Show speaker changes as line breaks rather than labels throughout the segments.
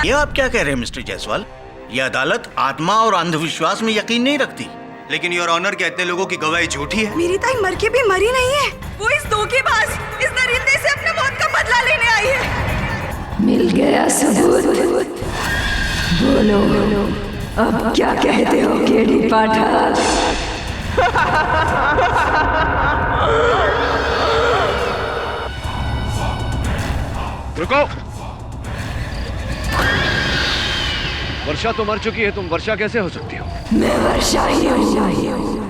ये आप क्या कह रहे हैं मिस्टर जायसवाल? ये अदालत आत्मा और अंधविश्वास में यकीन नहीं रखती।
लेकिन योर ऑनर कहते हैं लोगों की गवाही झूठी है।
मेरी ताई मर के भी मरी नहीं है। वो इस धोखेबाज, इस दरिंदे से अपने मौत का बदला लेने आई है।
मिल गया सबूत। बोलो अब क्या कहते हो केडी पाठक?
रुको। वर्षा तो मर चुकी है, तुम वर्षा कैसे हो सकती हो?
मैं वर्षा ही हूँ,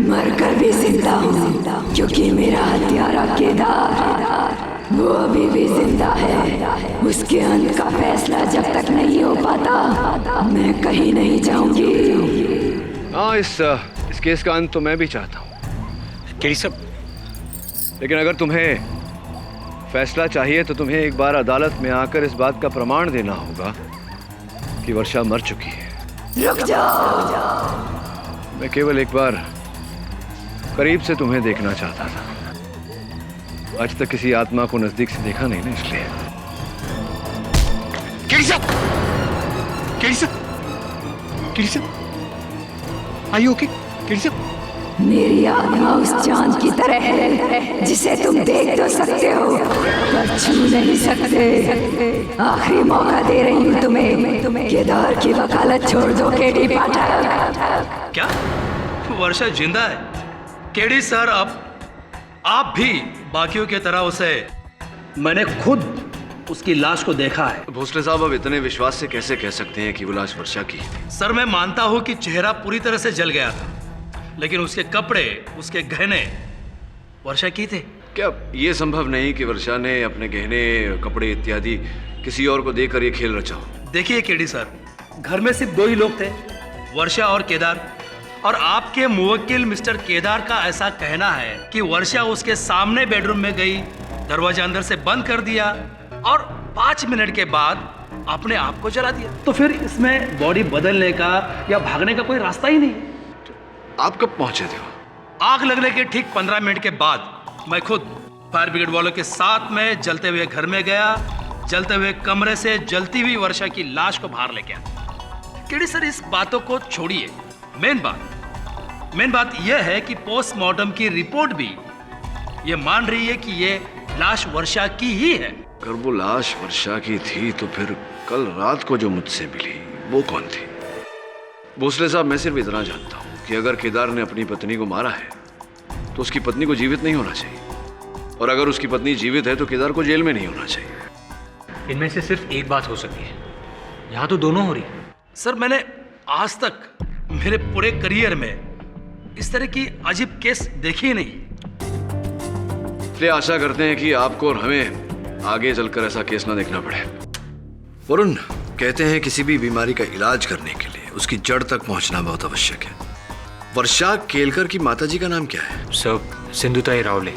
मरकर भी जिंदा हूँ, क्योंकि मेरा हत्यारा केदार वो अभी भी जिंदा है। उसके अंत का फैसला जब तक नहीं हो पाता मैं कहीं नहीं जाऊंगी।
हाँ, इस केस का अंत तो मैं भी चाहता हूँ।
केडी साहब,
लेकिन अगर तुम्हें फैसला चाहिए तो तुम्हें एक बार अदालत में आकर इस बात का प्रमाण देना होगा कि वर्षा मर चुकी है।
रुक जाओ।
मैं केवल एक बार करीब से तुम्हें देखना चाहता था। आज तक किसी आत्मा को नजदीक से देखा नहीं ना, इसलिए।
केडी साहब, केडी साहब, केडी साहब, आर यू ओके? केडी साहब,
मेरी आत्मा उस चांद की तरह है जिसे तुम देख तो सकते हो पर छू नहीं सकते। आखिरी मौका दे रही हूँ तुम्हें। केदार की वकालत छोड़ दो केडी पाठक।
क्या वर्षा जिंदा है? केडी सर, अब आप भी बाकियों की तरह उसे, मैंने खुद उसकी लाश को देखा है।
भोसले साहब, अब इतने विश्वास से कैसे कह सकते हैं कि वो लाश वर्षा की?
सर, मैं मानता हूं कि चेहरा पूरी तरह से जल गया था, लेकिन उसके कपड़े, उसके गहने वर्षा की थे।
क्या ये संभव नहीं कि वर्षा ने अपने गहने, कपड़े इत्यादि किसी और को देकर ये खेल रचा हो?
देखिए केडी सर, घर में सिर्फ 2 ही लोग थे, वर्षा और केदार। और आपके मुवक्किल मिस्टर केदार का ऐसा कहना है कि वर्षा उसके सामने बेडरूम में गई, दरवाजा अंदर से बंद कर दिया और 5 मिनट के बाद अपने आप को जला दिया। तो फिर इसमें बॉडी बदलने का या भागने का कोई रास्ता ही नहीं।
आप कब पहुंचे थे?
आग लगने के ठीक 15 मिनट के बाद मैं खुद फायर ब्रिगेड वालों के साथ में जलते हुए घर में गया, जलते हुए कमरे से जलती हुई वर्षा की लाश को बाहर लेके आया। केडी सर, इस बातों को छोड़िए, मेन बात यह है कि पोस्टमार्टम की रिपोर्ट भी ये मान रही है कि ये लाश वर्षा की ही है।
अगर वो लाश वर्षा की थी तो फिर कल रात को जो मुझसे मिली वो कौन थी? भोसले साहब, मैं सिर्फ इतना जानता हूँ कि अगर केदार ने अपनी पत्नी को मारा है तो उसकी पत्नी को जीवित नहीं होना चाहिए, और अगर उसकी पत्नी जीवित है तो केदार को जेल में नहीं होना चाहिए।
इनमें से सिर्फ एक बात हो सकती है, यहाँ तो दोनों हो रही है।
सर, मैंने आज तक मेरे पूरे करियर में इस तरह की अजीब केस देखी ही नहीं।
इसलिए आशा करते हैं कि आपको और हमें आगे चलकर ऐसा केस ना देखना पड़े। वरुण, कहते हैं किसी भी बीमारी का इलाज करने के लिए उसकी जड़ तक पहुंचना बहुत आवश्यक है। वर्षा केलकर की माताजी का नाम क्या है?
सर, सिंधुताई रावले।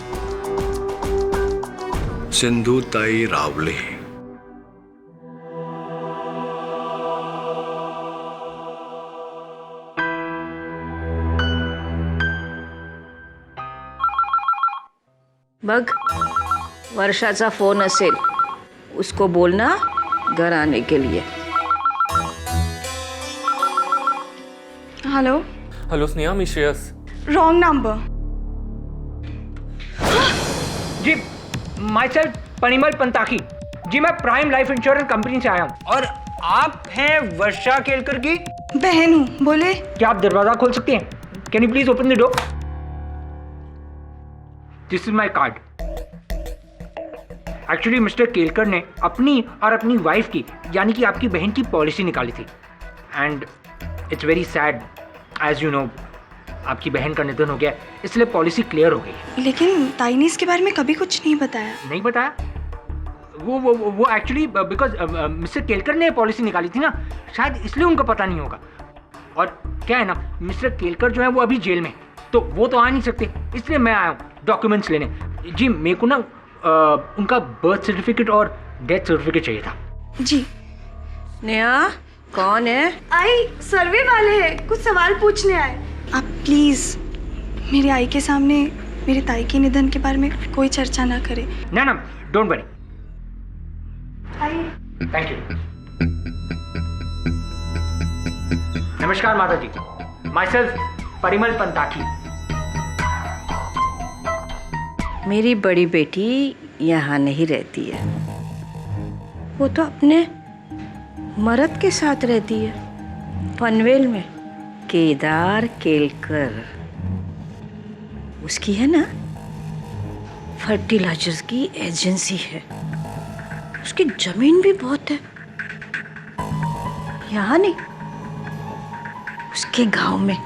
सिंधुताई रावले।
बघ, वर्षाचा फोन असेल, उसको बोलना घर आने के लिए।
Hello
hello Sneha, me Shreyas.
Wrong number.
जी, माई सेल्फ परिमल पंताकी जी, मैं प्राइम लाइफ इंश्योरेंस कंपनी से आया हूँ। और आप हैं वर्षा केलकर की
बहन हूँ, बोले।
क्या आप दरवाजा खोल सकते हैं? Can you please open the door? This is my card. Actually mister Kelkar ने अपनी और अपनी वाइफ की, यानी कि आपकी बहन की पॉलिसी निकाली थी, and it's very sad, as you know, आपकी बहन का निधन हो गया, इसलिए पॉलिसी क्लियर हो गई।
लेकिन ताई ने इसके बारे में कभी कुछ नहीं बताया।
नहीं बताया? वो एक्चुअली बिकॉज मिस्टर केलकर ने पॉलिसी निकाली थी ना, शायद इसलिए उनको पता नहीं होगा। और क्या है ना, मिस्टर केलकर जो है वो अभी जेल में, तो वो तो आ नहीं सकते, इसलिए मैं आया हूँ डॉक्यूमेंट्स लेने। जी, मेरे को ना उनका बर्थ सर्टिफिकेट और डेथ सर्टिफिकेट चाहिए था।
जी।
नेहा, कौन है?
आई सर्वे वाले हैं, कुछ सवाल पूछने आए। आप प्लीज मेरे आई के सामने मेरे ताई के निधन के बारे में कोई चर्चा ना करें।
ना, don't worry.
I.
Thank you. नमस्कार माता जी, माई सेल्फ परिमल पंताखी।
मेरी बड़ी बेटी यहाँ नहीं रहती है, वो तो अपने मर्द के साथ रहती है पनवेल में, केदार केलकर। उसकी है ना फर्टिलाइजर्स की एजेंसी है, उसकी जमीन भी बहुत है। यहाँ नहीं, उसके गांव में,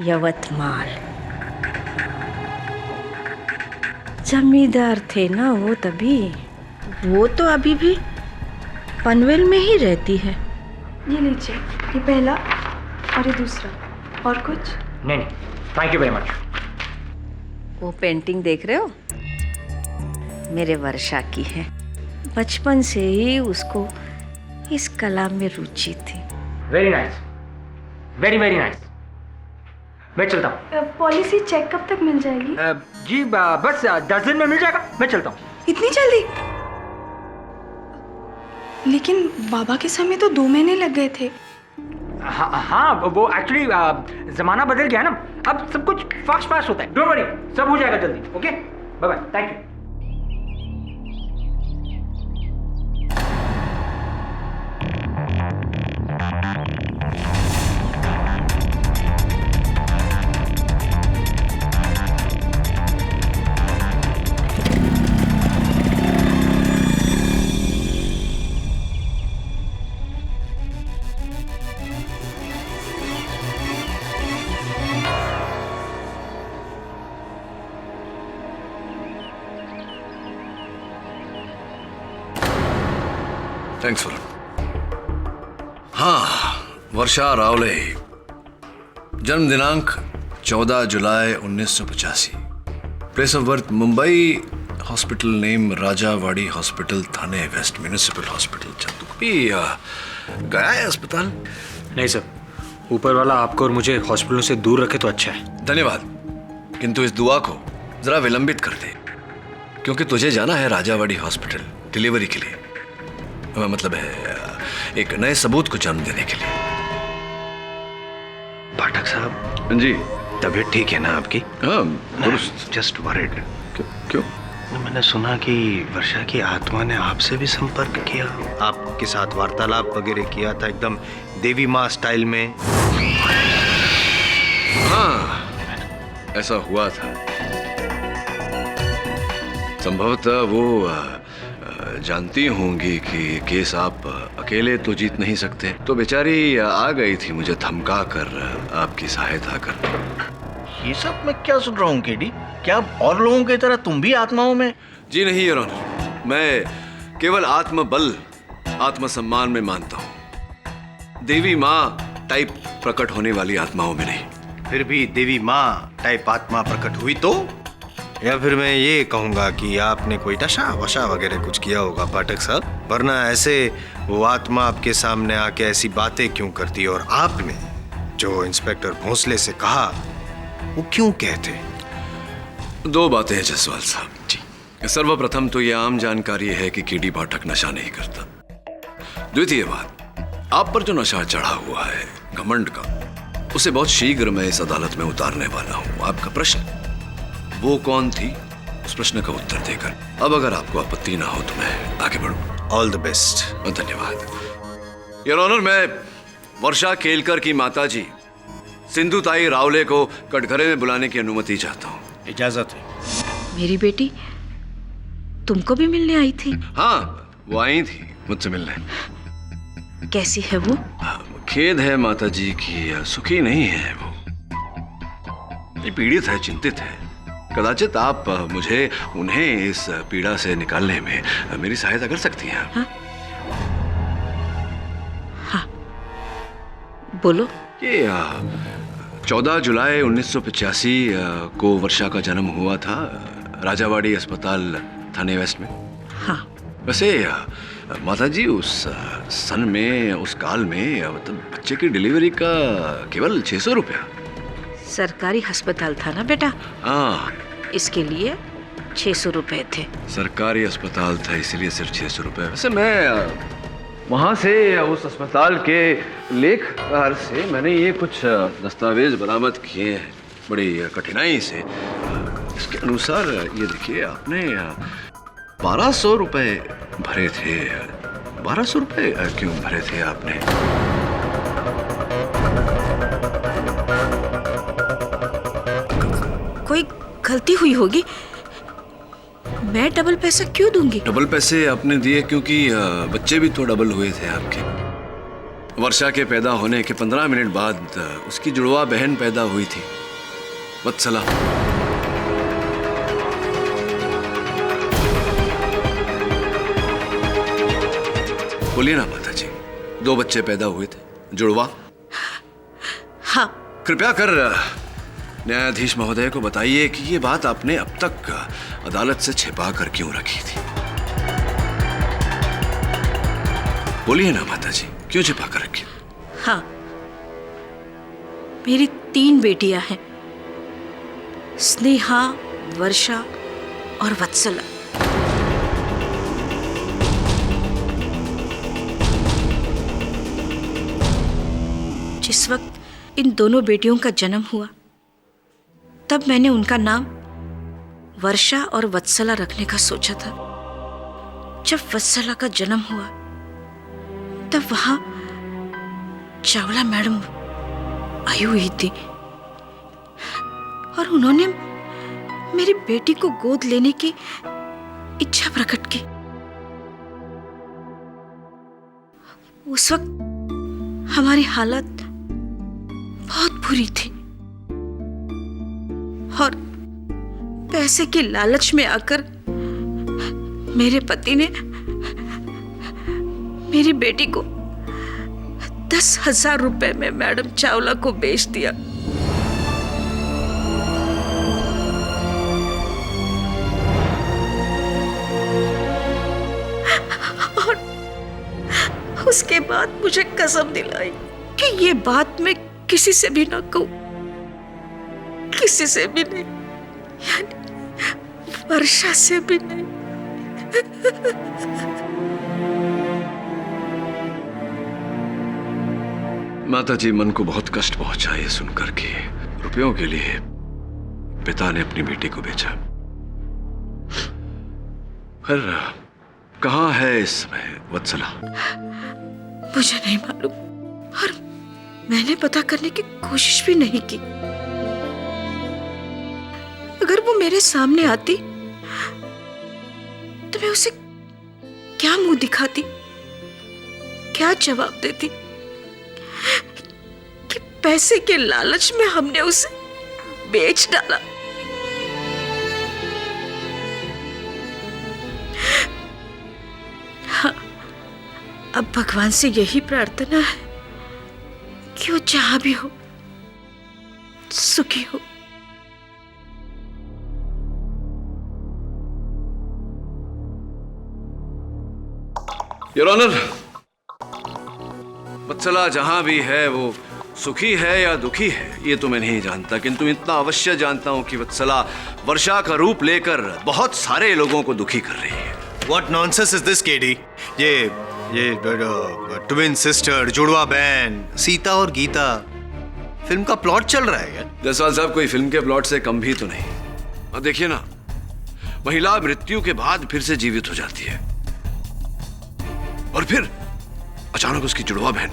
यवतमाल। जमींदार थे ना वो तभी, वो तो अभी भी पनवेल में ही रहती है।
ये लीजिए, ये पहला और ये दूसरा। और कुछ?
नहीं, थैंक यू वेरी मच।
वो पेंटिंग देख रहे हो, मेरे वर्षा की है। बचपन से ही उसको इस कला में रुचि थी।
Very nice, very very nice. मैं चलता हूँ।
पॉलिसी चेक कब तक मिल जाएगी?
जी बस 10 दिन में मिल जाएगा। मैं चलता हूँ।
इतनी जल्दी? लेकिन बाबा के समय तो 2 महीने लग गए थे।
हाँ, वो एक्चुअली जमाना बदल गया ना, अब सब कुछ फास्ट होता है। डोंट वरी, सब हो जाएगा जल्दी। Okay, bye bye, thank you.
Thanks for. हाँ, वर्षा रावले, जन्म दिनांक 14 जुलाई 1985, place of birth Mumbai, hospital name Rajawadi hospital, Thane west, municipal hospital. तू कभी गया है अस्पताल?
नहीं सर, ऊपर वाला आपको और मुझे हॉस्पिटलों से दूर रखे तो अच्छा है।
धन्यवाद, किंतु इस दुआ को जरा विलंबित कर दे, क्योंकि तुझे जाना है राजावाड़ी हॉस्पिटल डिलीवरी के लिए, मतलब है एक नए सबूत को जन्म देने के लिए।
पाठक साहब
जी,
तबीयत ठीक है ना आपकी?
हाँ,
जस्ट वरिड।
क्यों?
मैंने सुना कि वर्षा की आत्मा ने आपसे भी संपर्क किया, आपके साथ वार्तालाप वगैरह किया था, एकदम देवी माँ स्टाइल में।
हाँ, ऐसा हुआ था। संभवतः वो जानती होंगी कि केस आप अकेले तो जीत नहीं सकते, तो बेचारी आ गई थी मुझे धमका कर आपकी सहायता कर।
ये सब मैं क्या सुन रहा हूँ केडी? क्या और लोगों की तरह तुम भी आत्माओं में?
जी नहीं योर ऑनर, मैं केवल आत्मबल, आत्मसम्मान में मानता हूँ, देवी माँ टाइप प्रकट होने वाली आत्माओं में नहीं।
फिर भी देवी माँ टाइप आत्मा प्रकट हुई तो? या फिर मैं ये कहूँगा कि आपने कोई नशा वशा वगैरह कुछ किया होगा पाठक साहब, वरना ऐसे वो आत्मा आपके सामने आके ऐसी बातें क्यों करती? और आपने जो इंस्पेक्टर भोंसले से कहा वो क्यों कहते?
2 बातें हैं जसवाल साहब जी। सर्वप्रथम तो ये आम जानकारी है कि केडी पाठक नशा नहीं करता। द्वितीय बात, आप पर जो नशा चढ़ा हुआ है घमंड का, उसे बहुत शीघ्र मैं इस अदालत में उतारने वाला हूँ। आपका प्रश्न, वो कौन थी, उस प्रश्न का उत्तर देकर अब अगर आपको आपत्ति ना हो तो मैं आगे बढ़ूं।
All the best.
धन्यवाद योर ऑनर। मैं वर्षा केलकर की माताजी सिंधुताई रावले को कटघरे में बुलाने की अनुमति चाहता हूँ।
इजाजत है।
मेरी बेटी तुमको भी मिलने आई थी?
हाँ, वो आई थी मुझसे मिलने।
कैसी है वो?
खेद है माताजी की सुखी नहीं है वो, पीड़ित है, चिंतित है। कदाचित आप मुझे उन्हें इस पीड़ा से निकालने में मेरी सहायता कर सकती हैं।
हाँ? हाँ, बोलो।
ये 14 जुलाई 1985 को वर्षा का जन्म हुआ था राजावाड़ी अस्पताल, थाने वेस्ट में।
हाँ।
वैसे माताजी उस सन में, उस काल में, मतलब बच्चे की डिलीवरी का केवल 600 रुपया।
सरकारी अस्पताल था ना बेटा?
हाँ,
इसके लिए 600 रुपए थे।
सरकारी अस्पताल था इसलिए सिर्फ 600 रुपए। वैसे मैं वहां से उस अस्पताल के लेखपाल से मैंने ये कुछ दस्तावेज बरामद किए हैं बड़ी कठिनाई से। इसके अनुसार ये देखिए, आपने 1200 रुपए भरे थे। 1200 रुपए क्यों भरे थे आपने?
कोई गलती हुई होगी। मैं डबल पैसा क्यों दूंगी?
डबल पैसे आपने दिए क्योंकि बच्चे भी तो डबल हुए थे आपके। वर्षा के पैदा होने के 15 मिनट बाद उसकी जुड़वा बहन पैदा हुई थी, वत्सला। बोलिए ना माता जी, 2 बच्चे पैदा हुए थे, जुड़वा।
हाँ।
कृपया कर न्यायाधीश महोदय को बताइए कि ये बात आपने अब तक अदालत से छिपा कर क्यों रखी थी? बोलिए ना माता जी, क्यों छिपा कर रखी?
हाँ, मेरी 3 बेटियां हैं, स्नेहा, वर्षा और वत्सला। जिस वक्त इन दोनों बेटियों का जन्म हुआ तब मैंने उनका नाम वर्षा और वत्सला रखने का सोचा था। जब वत्सला का जन्म हुआ तब वहां चावला मैडम आई हुई थी और उन्होंने मेरी बेटी को गोद लेने की इच्छा प्रकट की। उस वक्त हमारी हालत बहुत बुरी थी और पैसे की लालच में आकर मेरे पति ने मेरी बेटी को 10,000 रुपए में मैडम चावला को बेच दिया। और उसके बाद मुझे कसम दिलाई कि ये बात मैं किसी से भी ना कहूं, किसी से भी नहीं, यानी वर्षा से भी नहीं।
माता जी, मन को बहुत कष्ट पहुंचा ये सुनकर के रुपयों के लिए पिता ने अपनी बेटी को बेचा। फिर कहाँ है इस समय वत्सला?
मुझे नहीं मालूम और मैंने पता करने की कोशिश भी नहीं की। अगर वो मेरे सामने आती तो मैं उसे क्या मुंह दिखाती, क्या जवाब देती कि पैसे के लालच में हमने उसे बेच डाला। हाँ, अब भगवान से यही प्रार्थना है कि वो जहां भी हो सुखी हो।
योर ऑनर, वत्सला जहां भी है वो सुखी है या दुखी है ये तो मैं नहीं जानता, किंतु इतना अवश्य जानता हूं कि वत्सला वर्षा का रूप लेकर बहुत सारे लोगों को दुखी कर रही है।
What nonsense is this, KD? ये ट्विन सिस्टर, जुड़वा बहन, सीता और गीता, फिल्म का प्लॉट चल रहा है क्या?
जायसवाल साहब, कोई फिल्म के प्लॉट से कम भी तो नहीं। और देखिए ना, महिला मृत्यु के बाद फिर से जीवित हो जाती है और फिर अचानक उसकी जुड़वा बहन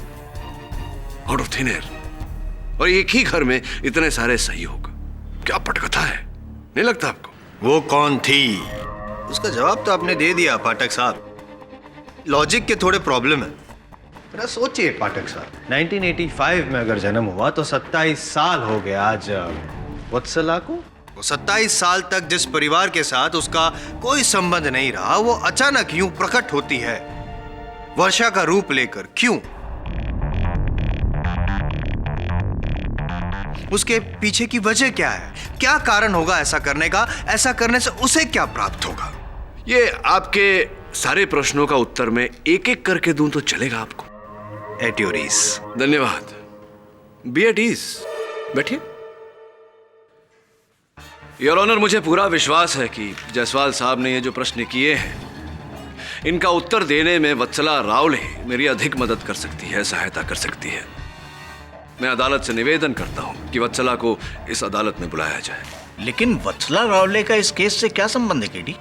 आउट ऑफ थिन एयर, और एक ही घर में इतने सारे सहयोग। क्या पटकथा है, नहीं लगता आपको?
वो कौन थी? उसका जवाब तो आपने दे दिया पाठक साहब। लॉजिक के थोड़े प्रॉब्लम है। जरा सोचिए पाठक साहब, 1985 में अगर जन्म हुआ तो 27 साल हो गए आज वत्सला को। वो 27 साल तक जिस परिवार के साथ उसका कोई संबंध नहीं रहा, वो अचानक यूं प्रकट होती है वर्षा का रूप लेकर। क्यों? उसके पीछे की वजह क्या है? क्या कारण होगा ऐसा करने का? ऐसा करने से उसे क्या प्राप्त होगा?
ये आपके सारे प्रश्नों का उत्तर मैं एक एक करके दूं तो चलेगा आपको?
At your ease.
धन्यवाद। बी एट ईज, बैठिए। योर ऑनर, मुझे पूरा विश्वास है कि जायसवाल साहब ने ये जो प्रश्न किए हैं इनका उत्तर देने में वत्सला रावले मेरी अधिक मदद कर सकती है, सहायता कर सकती है। मैं अदालत से निवेदन करता हूं कि वत्सला को इस अदालत में बुलाया जाए।
लेकिन वत्सला रावले का इस केस से क्या संबंध है केडी?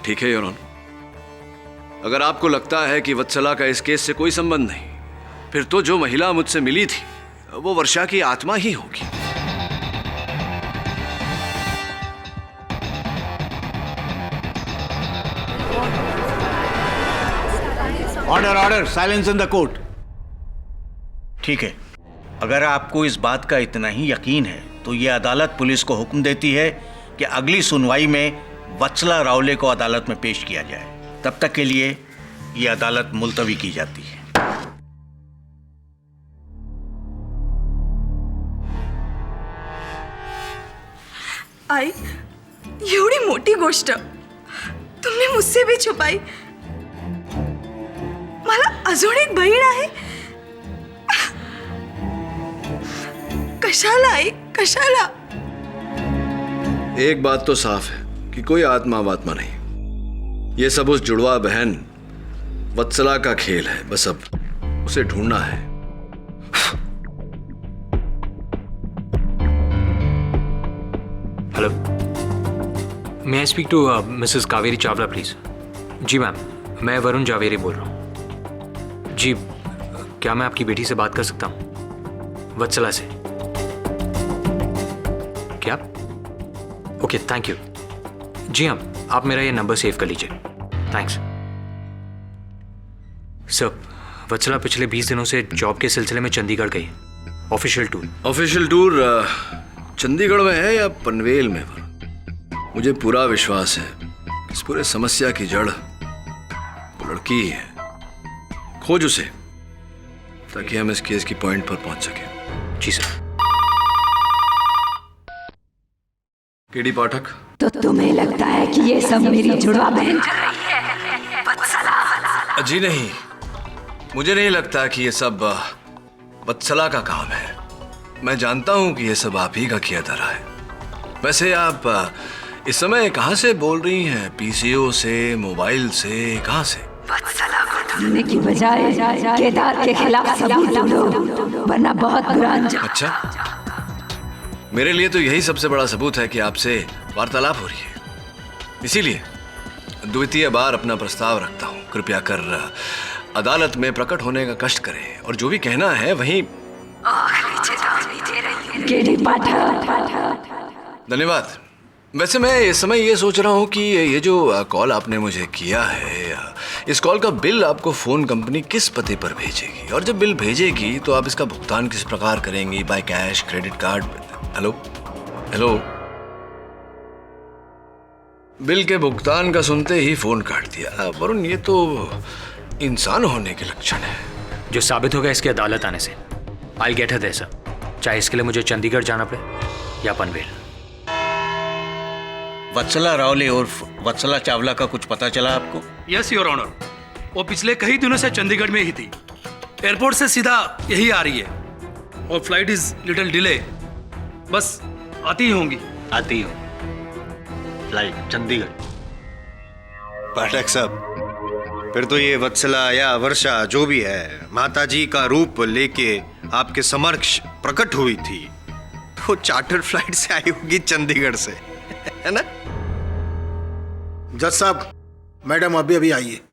ठीक है योर ऑनर, अगर आपको लगता है कि वत्सला का इस केस से कोई संबंध नहीं, फिर तो जो महिला मुझसे मिली थी वो वर्षा की आत्मा ही होगी।
Order order, silence in the court. ठीक है, अगर आपको इस बात का इतना ही यकीन है तो ये अदालत पुलिस को हुक्म देती है कि अगली सुनवाई में वत्सला रावले को अदालत में पेश किया जाए। तब तक के लिए ये अदालत मुलतवी की जाती है।
आई, एवढी मोठी गोष्ट तुम्ही मुझसे भी छुपाई। मला अजून एक बहीण आहे। कशाला आई, कशाला?
एक बात तो साफ है कि कोई आत्मा वात्मा नहीं, ये सब उस जुड़वा बहन वत्सला का खेल है। बस अब उसे ढूंढना है।
Hello, may I speak to Mrs Kaveri Chawla please? जी मैम, मैं वरुण जावेरी बोल रहा हूँ। जी, क्या मैं आपकी बेटी से बात कर सकता हूँ? वत्सला से। क्या? Okay, thank you. जी हाँ, आप मेरा ये नंबर सेव कर लीजिए। Thanks sir. वत्सला पिछले 20 दिनों से जॉब के सिलसिले में चंडीगढ़ गई। Official tour.
Official tour Chandigarh में है या पनवेल में? मुझे पूरा विश्वास है कि इस पूरे समस्या की जड़ वो लड़की ही है। खोज उसे ताकि हम इस केस की पॉइंट पर पहुंच सके।
जी सर।
केडी पाठक,
तो तुम्हें लगता है कि ये सब मेरी जुड़वा बहन कर रही है? वत्सला?
जी नहीं, मुझे नहीं लगता कि ये सब वत्सला का काम है। मैं जानता हूं कि ये सब आप ही का किया धरा है। वैसे आप इस समय कहां से बोल रही हैं? पीसीओ से, मोबाइल से, कहां से?
वत्सला को ढूंढने की बजाय केदार के खिलाफ सबूत ढूंढो, वरना बहुत बुरा अंजाम।
अच्छा, मेरे लिए तो यही सबसे बड़ा सबूत है कि आपसे वार्तालाप हो रही है। इसीलिए द्वितीय बार अपना प्रस्ताव रखता हूं। कृपया कर अदालत में प्रकट होने का कष्ट करें और जो भी कहना है वहीं। धन्यवाद। वैसे मैं इस समय ये सोच रहा हूँ कि ये जो कॉल आपने मुझे किया है, इस कॉल का बिल आपको फोन कंपनी किस पते पर भेजेगी, और जब बिल भेजेगी तो आप इसका भुगतान किस प्रकार करेंगी? By cash, credit card? Hello hello, bill के भुगतान का सुनते ही फोन काट दिया। वरुण, ये तो इंसान होने के लक्षण है।
जो साबित होगा इसकी अदालत आने से। I get her there sir, चाहे इसके लिए मुझे चंडीगढ़ जाना पड़े या पनवेल।
वत्सला रावले और वत्सला चावला का कुछ पता चला आपको?
यस योर ऑनर, वो पिछले कई दिनों से चंडीगढ़ में ही थी। एयरपोर्ट से सीधा यही आ रही है और फ्लाइट इज लिटिल डिले। बस आती ही होंगी।
आती हो फ्लाइट चंडीगढ़?
पाठक साहब, फिर तो ये वत्सला या वर्षा जो भी है माताजी का रूप लेके आपके समक्ष प्रकट हुई थी, तो चार्टर्ड फ्लाइट से आई होगी चंडीगढ़ से, है ना?
जज साहब, मैडम अभी अभी आई है।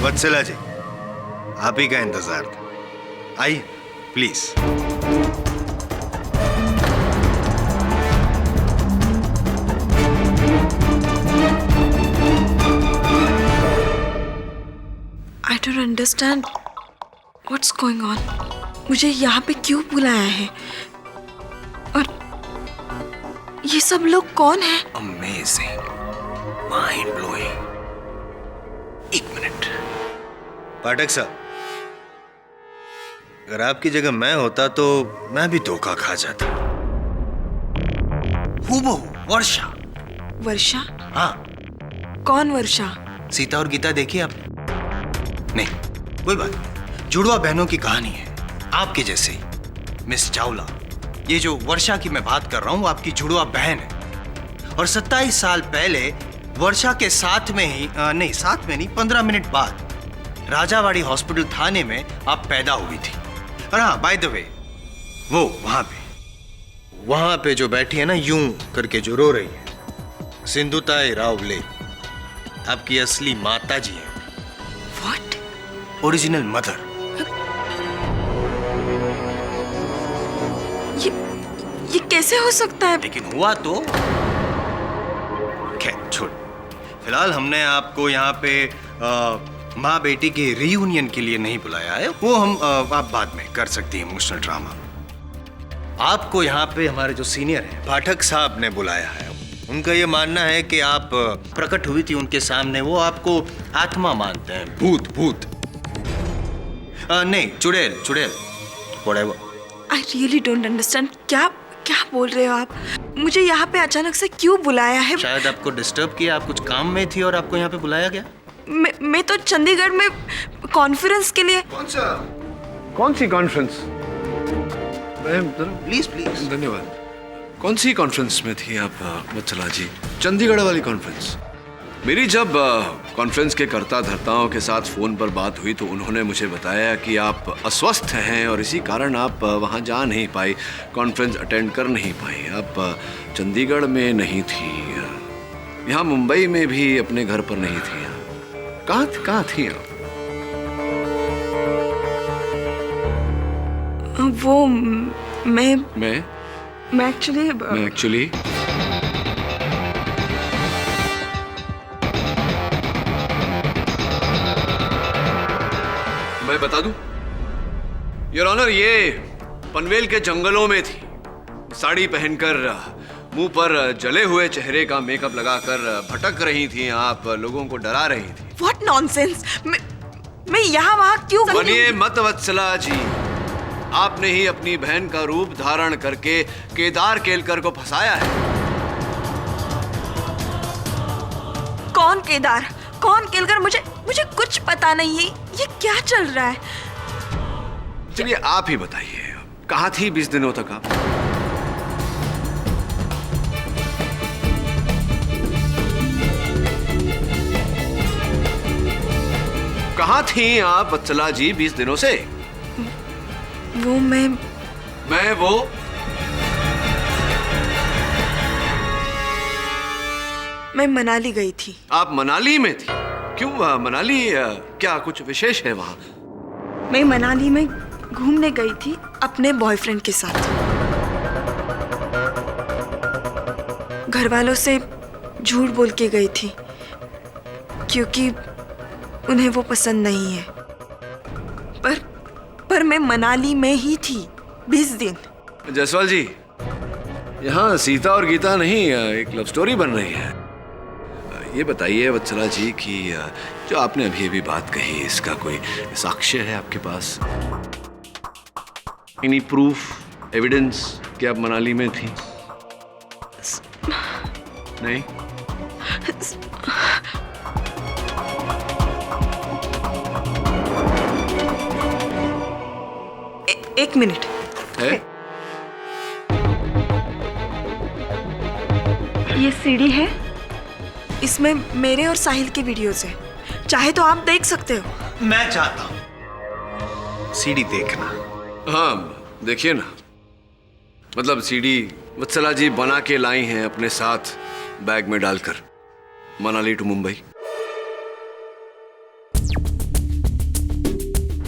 वत्सला जी, आप ही का इंतजार था। आइए please.
I don't understand what's going on. मुझे यहाँ पे क्यों बुलाया है? और ये सब लोग कौन हैं?
Amazing, mind blowing. एक मिनट पाठक साहब, अगर आपकी जगह मैं होता तो मैं भी धोखा खा जाता। हूबहू वर्षा।
वर्षा?
हाँ।
कौन वर्षा?
सीता और गीता देखी आपने? नहीं, कोई बात नहीं। जुड़वा बहनों की कहानी है, आपके जैसे ही। मिस चावला, ये जो वर्षा की मैं बात कर रहा हूँ, आपकी जुड़वा बहन है। और 27 साल पहले वर्षा के साथ में ही साथ में नहीं 15 मिनट बाद राजावाड़ी हॉस्पिटल थाने में आप पैदा हुई थी। और हाँ, बाय द वे, वो वहां पे जो बैठी है ना, यूं करके जो रो रही है, सिंधुताई रावले आपकी असली माता जी है।
What?
Original mother.
ये कैसे हो सकता है?
लेकिन हुआ तो खैर छोड़। फिलहाल हमने आपको यहाँ पे माँ बेटी के रीयूनियन के लिए नहीं बुलाया है, वो हम आप बाद में कर सकती हैं, इमोशनल ड्रामा। आपको यहाँ पे हमारे जो सीनियर हैं पाठक साहब ने बुलाया है। उनका ये मानना है कि आप प्रकट हुई थी उनके सामने, वो आपको आत्मा मानते हैं, भूत। नहीं, चुड़ैल whatever.
I really don't understand। क्या बोल रहे हो आप? मुझे यहाँ पे अचानक से क्यों बुलाया है?
शायद आपको डिस्टर्ब किया, आप कुछ काम में थी और आपको यहाँ पे बुलाया गया।
मैं तो चंडीगढ़ में कॉन्फ्रेंस के लिए।
कौन सी कॉन्फ्रेंस?
प्लीज।
धन्यवाद। कौन सी कॉन्फ्रेंस में थी आप वत्सला जी? चंडीगढ़ वाली कॉन्फ्रेंस। मेरी जब कॉन्फ्रेंस के कर्ता धर्ताओं के साथ फ़ोन पर बात हुई तो उन्होंने मुझे बताया कि आप अस्वस्थ हैं और इसी कारण आप वहाँ जा नहीं पाई, कॉन्फ्रेंस अटेंड कर नहीं पाई। आप चंडीगढ़ में नहीं थी, यहाँ मुंबई में भी अपने घर पर नहीं थी। कहाँ थी आप?
वो मैं एक्चुअली
मैं बता दूं योर ऑनर, ये पनवेल के जंगलों में थी। साड़ी पहनकर, मुंह पर जले हुए चेहरे का मेकअप लगाकर भटक रही थी आप, लोगों को डरा रही थी।
What nonsense! मैं यहाँ वहाँ क्यों?
बनिए मत वत्सला जी, आपने ही अपनी बहन का रूप धारण करके केदार केलकर को फंसाया है।
कौन केदार, कौन केलकर? मुझे कुछ पता नहीं है। ये क्या चल रहा है?
चलिए आप ही बताइए, कहाँ थी 20 दिनों तक आप? कहाँ थी आप वत्सला जी 20 दिनों से?
वो मैं मनाली गई थी।
आप मनाली में थी? क्यों मनाली, क्या कुछ विशेष है वहां?
मैं मनाली में घूमने गई थी अपने बॉयफ्रेंड के साथ। घर वालों से झूठ बोल के गई थी क्योंकि उन्हें वो पसंद नहीं है। पर मैं मनाली में ही थी 20 दिन।
जयसवाल जी, यहाँ सीता और गीता नहीं, एक लव स्टोरी बन रही है। ये बताइए वत्सला जी कि जो आपने अभी बात कही, इसका कोई साक्ष्य है आपके पास? एनी प्रूफ, एविडेंस कि आप मनाली में थी? नहीं?
एक मिनट
है?
ये सीडी है, इसमें मेरे और साहिल के वीडियोस हैं। चाहे तो आप देख सकते हो।
मैं चाहता हूं सीडी देखना।
हाँ देखिए ना, मतलब सीडी वत्सला जी बना के लाई हैं अपने साथ बैग में डालकर, मनाली टू मुंबई।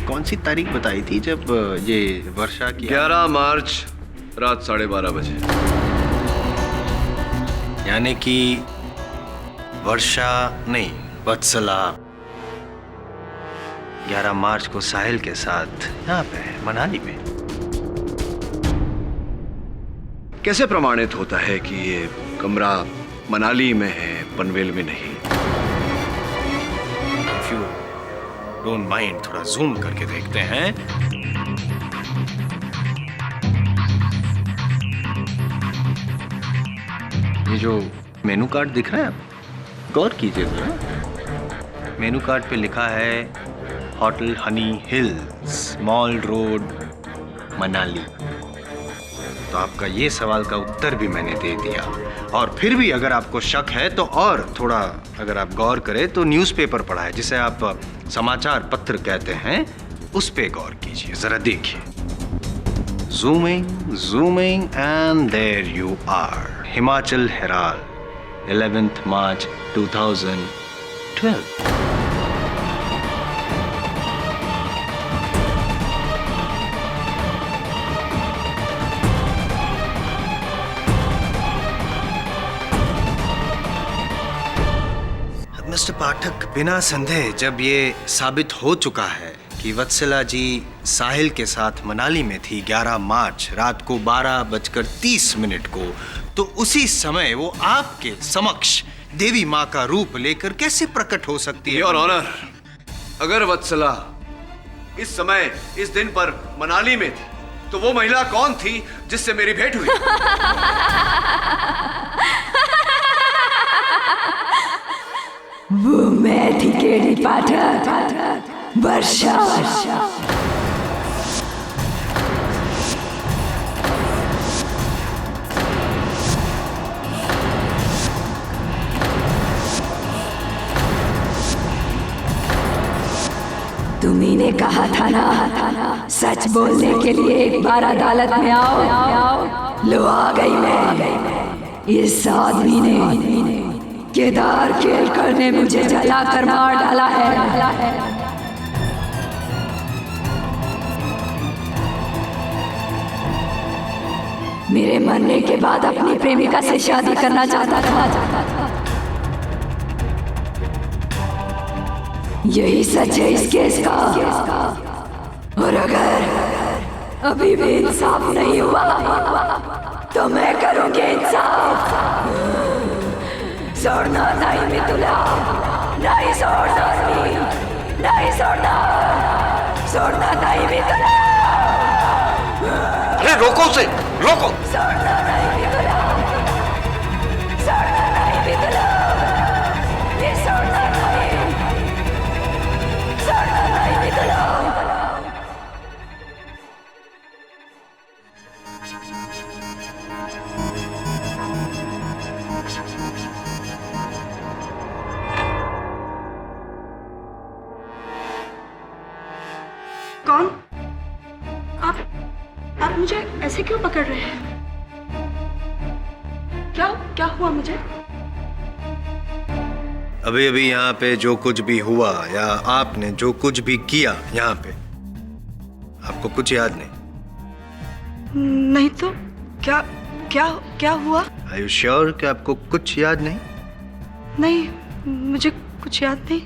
कौन सी तारीख बताई थी जब ये वर्षा की?
11 मार्च रात 12:30 बजे।
यानी कि वर्षा नहीं, वत्सला 11 मार्च को साहिल के साथ यहाँ पे मनाली में।
कैसे प्रमाणित होता है कि ये कमरा मनाली में है, पनवेल में नहीं?
इफ यू डोंट माइंड थोड़ा जूम करके देखते हैं। ये जो मेनू कार्ड दिख रहा है, आप गौर कीजिए जरा। मेनू कार्ड पे लिखा है hotel Honey hills, mall road, Manali. तो आपका ये सवाल का उत्तर भी मैंने दे दिया। और फिर भी अगर आपको शक है तो और थोड़ा अगर आप गौर करें तो न्यूज़पेपर पढ़ा है, जिसे आप समाचार पत्र कहते हैं, उस पे गौर कीजिए जरा, देखिए। Zooming zooming and there you are. Himachal Herald, 11th March 2012। Mister Pathak, बिना संदेह जब ये साबित हो चुका है कि वत्सला जी साहिल के साथ मनाली में थी 11 मार्च रात को 12:30 को, तो उसी समय वो आपके समक्ष देवी माँ का रूप लेकर कैसे प्रकट हो सकती है?
योर ऑनर, अगर वत्सला इस समय इस दिन पर मनाली में थी तो वो महिला कौन थी जिससे मेरी भेंट हुई?
वो मैं थी केडी पाठक, वर्षा। तुम्ही ने कहा था ना, सच बोलने के लिए एक बार अदालत में आओ। लो आ गई मैं। इस आदमी ने, केदार केलकर ने मुझे जलाकर मार डाला है। मेरे मरने के बाद अपनी प्रेमिका से शादी करना चाहता था। यही सच है इस केस का। और अगर अभी भी इंसाफ नहीं हुआ तो मैं करूंगी इंसाफ। छोड़ना नहीं मितुला, नहीं छोड़ना, नहीं छोड़ना, छोड़ना नहीं मितुला।
अरे रोको उसे, रोको।
छोड़ना नहीं मितुला, छोड़ना नहीं मितुला, ये छोड़ना नहीं, छोड़ना नहीं मितुला।
कौन? आप मुझे ऐसे क्यों पकड़ रहे हैं? क्या हुआ मुझे?
अभी अभी यहाँ पे जो कुछ भी हुआ या आपने जो कुछ भी किया यहाँ पे, आपको कुछ याद नहीं?
नहीं तो क्या हुआ?
Are you sure कि आपको कुछ याद नहीं?
नहीं, मुझे कुछ याद नहीं।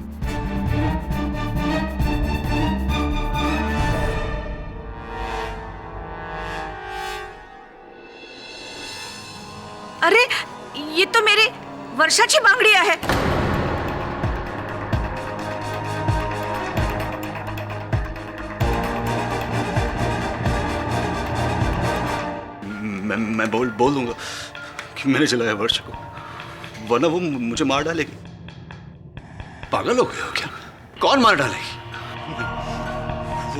अरे ये तो मेरी वर्षाची बांगड़िया है।
मैं बोल दूंगा कि मैंने जलाया वर्षा को, वरना वो मुझे मार डालेगी।
पागल हो गए हो क्या? कौन मार डालेगी?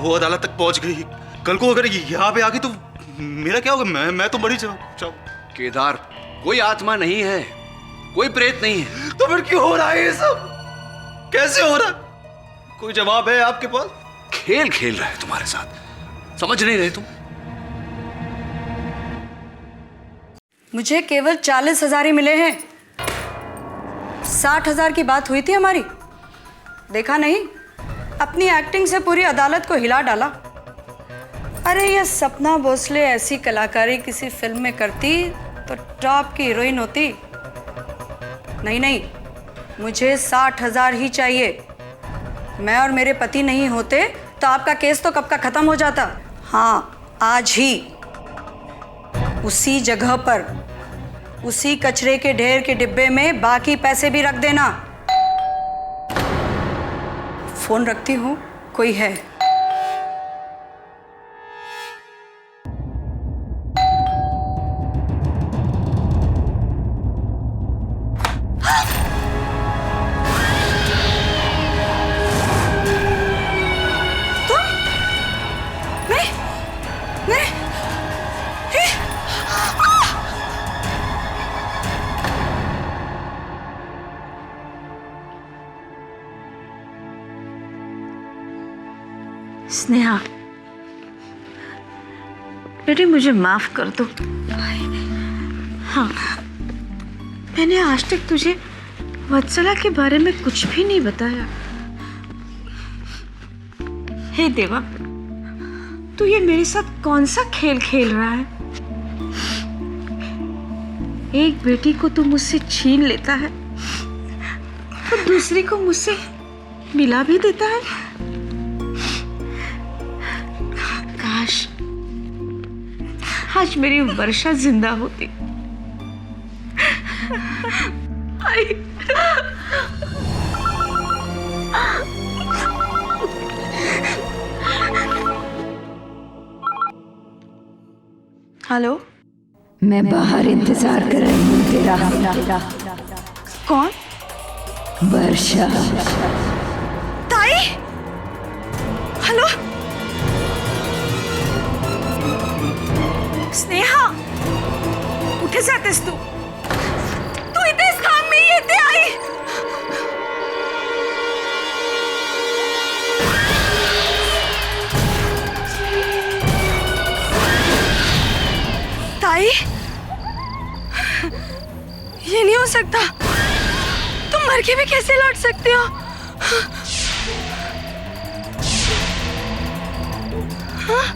वो अदालत तक पहुंच गई। कल को अगर यहाँ पे आ गई तो मेरा क्या होगा? मैं तो मर ही जाऊं।
केदार, कोई आत्मा नहीं है, कोई प्रेत नहीं है।
तो फिर क्यों हो रहा है ये सब? कैसे हो रहा? कोई जवाब है आपके पास?
खेल खेल रहा है तुम्हारे साथ, समझ नहीं रहे तुम?
मुझे केवल 40,000 ही मिले हैं। 60,000 की बात हुई थी हमारी, देखा नहीं? अपनी एक्टिंग से पूरी अदालत को हिला डाला। अरे ये सपना भोसले ऐसी कलाकारी किसी फिल्म में करती तो टॉप की हीरोइन होती। नहीं, मुझे 60,000 ही चाहिए। मैं और मेरे पति नहीं होते तो आपका केस तो कब का खत्म हो जाता। हाँ, आज ही। उसी जगह पर उसी कचरे के ढेर के डिब्बे में बाकी पैसे भी रख देना। फोन रखती हूँ, कोई है?
स्नेहा, बेटी मुझे माफ कर दो। हाँ, मैंने आज तक तुझे वत्सला के बारे में कुछ भी नहीं बताया। हे देवा, तू ये मेरे साथ कौन सा खेल खेल रहा है? एक बेटी को तू मुझसे छीन लेता है और दूसरी को मुझसे मिला भी देता है। काश आज मेरी वर्षा जिंदा होती।
हेलो,
मैं बाहर इंतजार कर रही हूँ तेरा।
कौन?
वर्षा।
ताई, हेलो। स्नेहा, कुठे जातेस तू? तू इथेच थांब, मी येते आई। ताई, ये नहीं हो सकता। तुम मर के भी कैसे लौट सकते हो? हाँ?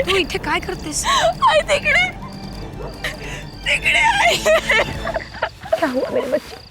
तू इथे काय करतेस?
आई तिकडे, तिकडे आई।
क्या हुआ मेरे बच्चे?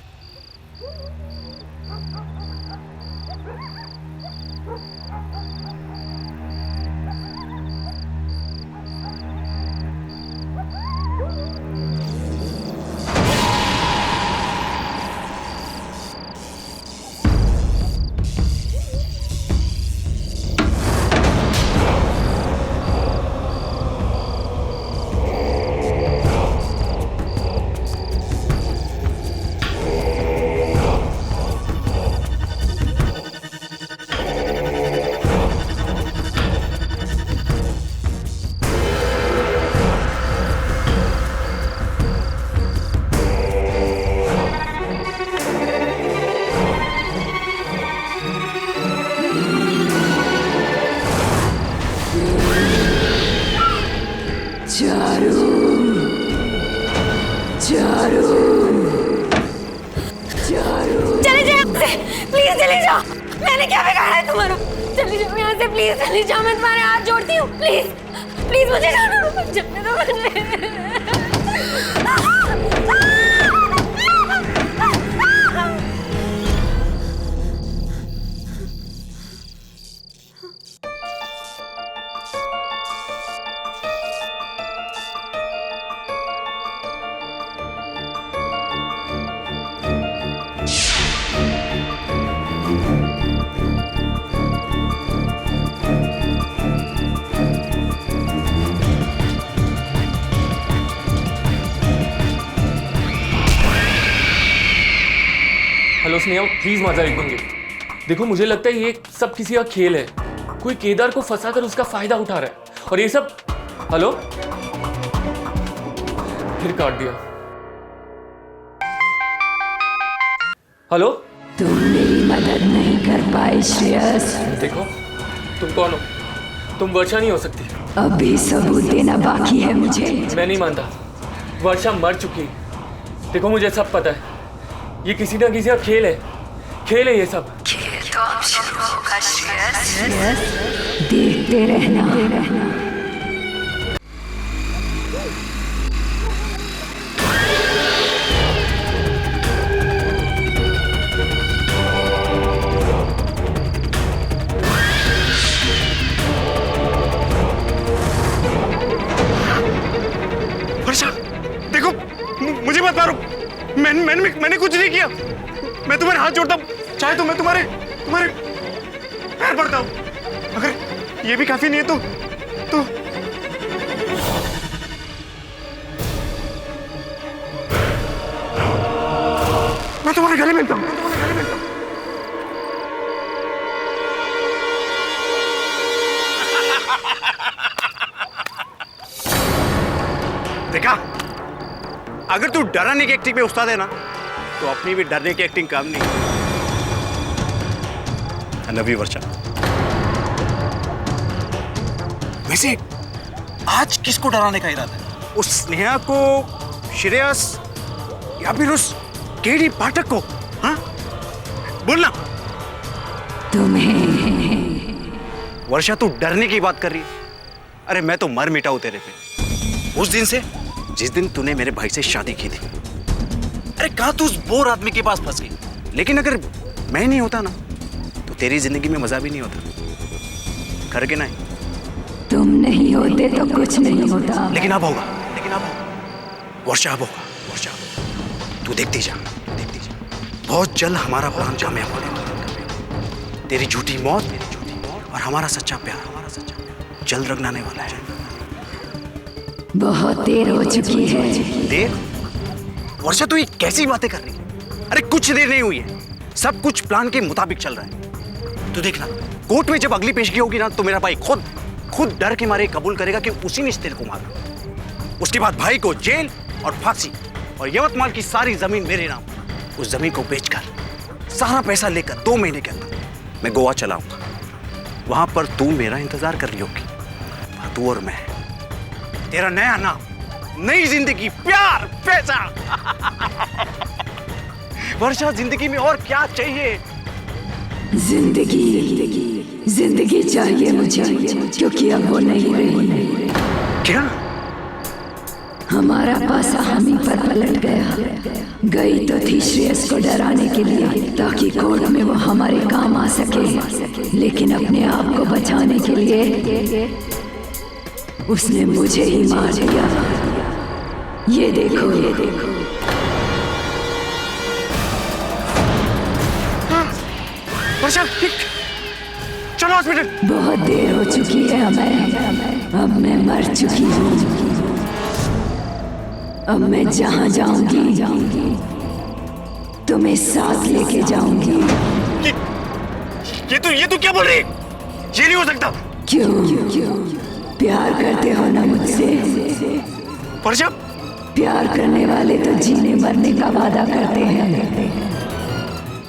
चले जाओ यहाँ से, प्लीज चले जाओ। मैंने क्या बिगाड़ा है तुम्हारा? चले जाओ यहाँ से, प्लीज चले जाओ। मैं तुम्हारे हाथ जोड़ती हूँ, प्लीज प्लीज मुझे जाने दो, जाने दो।
हेलो स्नेहा, प्लीज मजा रखेंगे। देखो मुझे लगता है ये सब किसी का खेल है। कोई केदार को फंसाकर उसका फायदा उठा रहा है और ये सब। हेलो, फिर काट दिया। हेलो,
तुम मेरी मदद नहीं कर पाए श्रेयस।
देखो तुम कौन हो? तुम वर्षा नहीं हो सकती।
अभी सबूत देना बाकी है मुझे।
मैं नहीं मानता, वर्षा मर चुकी है। देखो मुझे सब पता है, ये किसी ना किसी का खेल है। खेल है ये सब।
खेल तो अब शुरू होगा श्रेयस, देखते रहना।
मैंने कुछ नहीं किया। मैं तुम्हारे हाथ जोड़ता हूँ, चाहे तो मैं तुम्हारे पैर पड़ता हूँ। अगर ये भी काफी नहीं है तो मैं तुम्हारे गले मिलता हूँ। देखा, अगर तू डराने की एक्टिंग में उस्ताद है ना, तो अपनी भी डरने की एक्टिंग काम नहीं। I love you, वर्षा। वैसे आज किसको डराने का इरादा है? उस स्नेहा को, श्रेयस, या फिर उस केडी पाठक को? हाँ, बोलना।
तुम्हें।
वर्षा, तू डरने की बात कर रही है? अरे मैं तो मर मिटा हूं तेरे पे, उस दिन से जिस दिन तूने मेरे भाई से शादी की थी। अरे कहा तू उस बोर आदमी के पास फंस गई, लेकिन अगर मैं नहीं होता ना, तो तेरी जिंदगी में मजा भी नहीं होता। कर के नहीं?
तुम नहीं होते तो कुछ नहीं होता।
लेकिन अब होगा, वर्षा, अब होगा। वर्षा, तू देखती जा। बहुत जल्द हमारा प्लान कामयाब होने वाला। तेरी झूठी मौत और हमारा सच्चा प्यार जल्द रंगनाने वाला है।
बहुत देर हो चुकी है।
देर? वर्षा, तू ये कैसी बातें कर रही है? अरे कुछ देर नहीं हुई है, सब कुछ प्लान के मुताबिक चल रहा है। तू देखना, कोर्ट में जब अगली पेशगी होगी ना, तो मेरा भाई खुद डर के मारे कबूल करेगा कि उसी ने तेरे को मारा। उसके बाद भाई को जेल और फांसी, और यवतमाल की सारी जमीन मेरे नाम। उस जमीन को बेचकर सारा पैसा लेकर 2 महीने के अंदर मैं गोवा चलाऊंगा। वहां पर तू मेरा इंतजार कर रही होगी। तू और मैं, तेरा नया नाम, नई जिंदगी, प्यार, पैसा। वर्षा, जिंदगी में और क्या चाहिए?
जिंदगी चाहिए मुझे, क्योंकि अब वो नहीं रही।
क्या?
हमारा पासा हम ही पर पलट गया। गई तो थी श्रेयस को डराने के लिए, ताकि कोर्ट में वो हमारे काम आ सके, लेकिन अपने आप को बचाने के लिए उसने मुझे ही मार दिया। ये देखो।
वर्षा, चलो हॉस्पिटल।
बहुत देर हो चुकी है हमें, अब मैं मर चुकी हूँ। अब मैं जहाँ जाऊंगी तुम्हें साथ लेके जाऊंगी।
ये तू क्या बोल रही है? ये नहीं हो सकता।
क्यों? प्यार करते हो ना मुझसे?
वर्षा,
प्यार करने वाले तो जीने मरने का वादा करते हैं।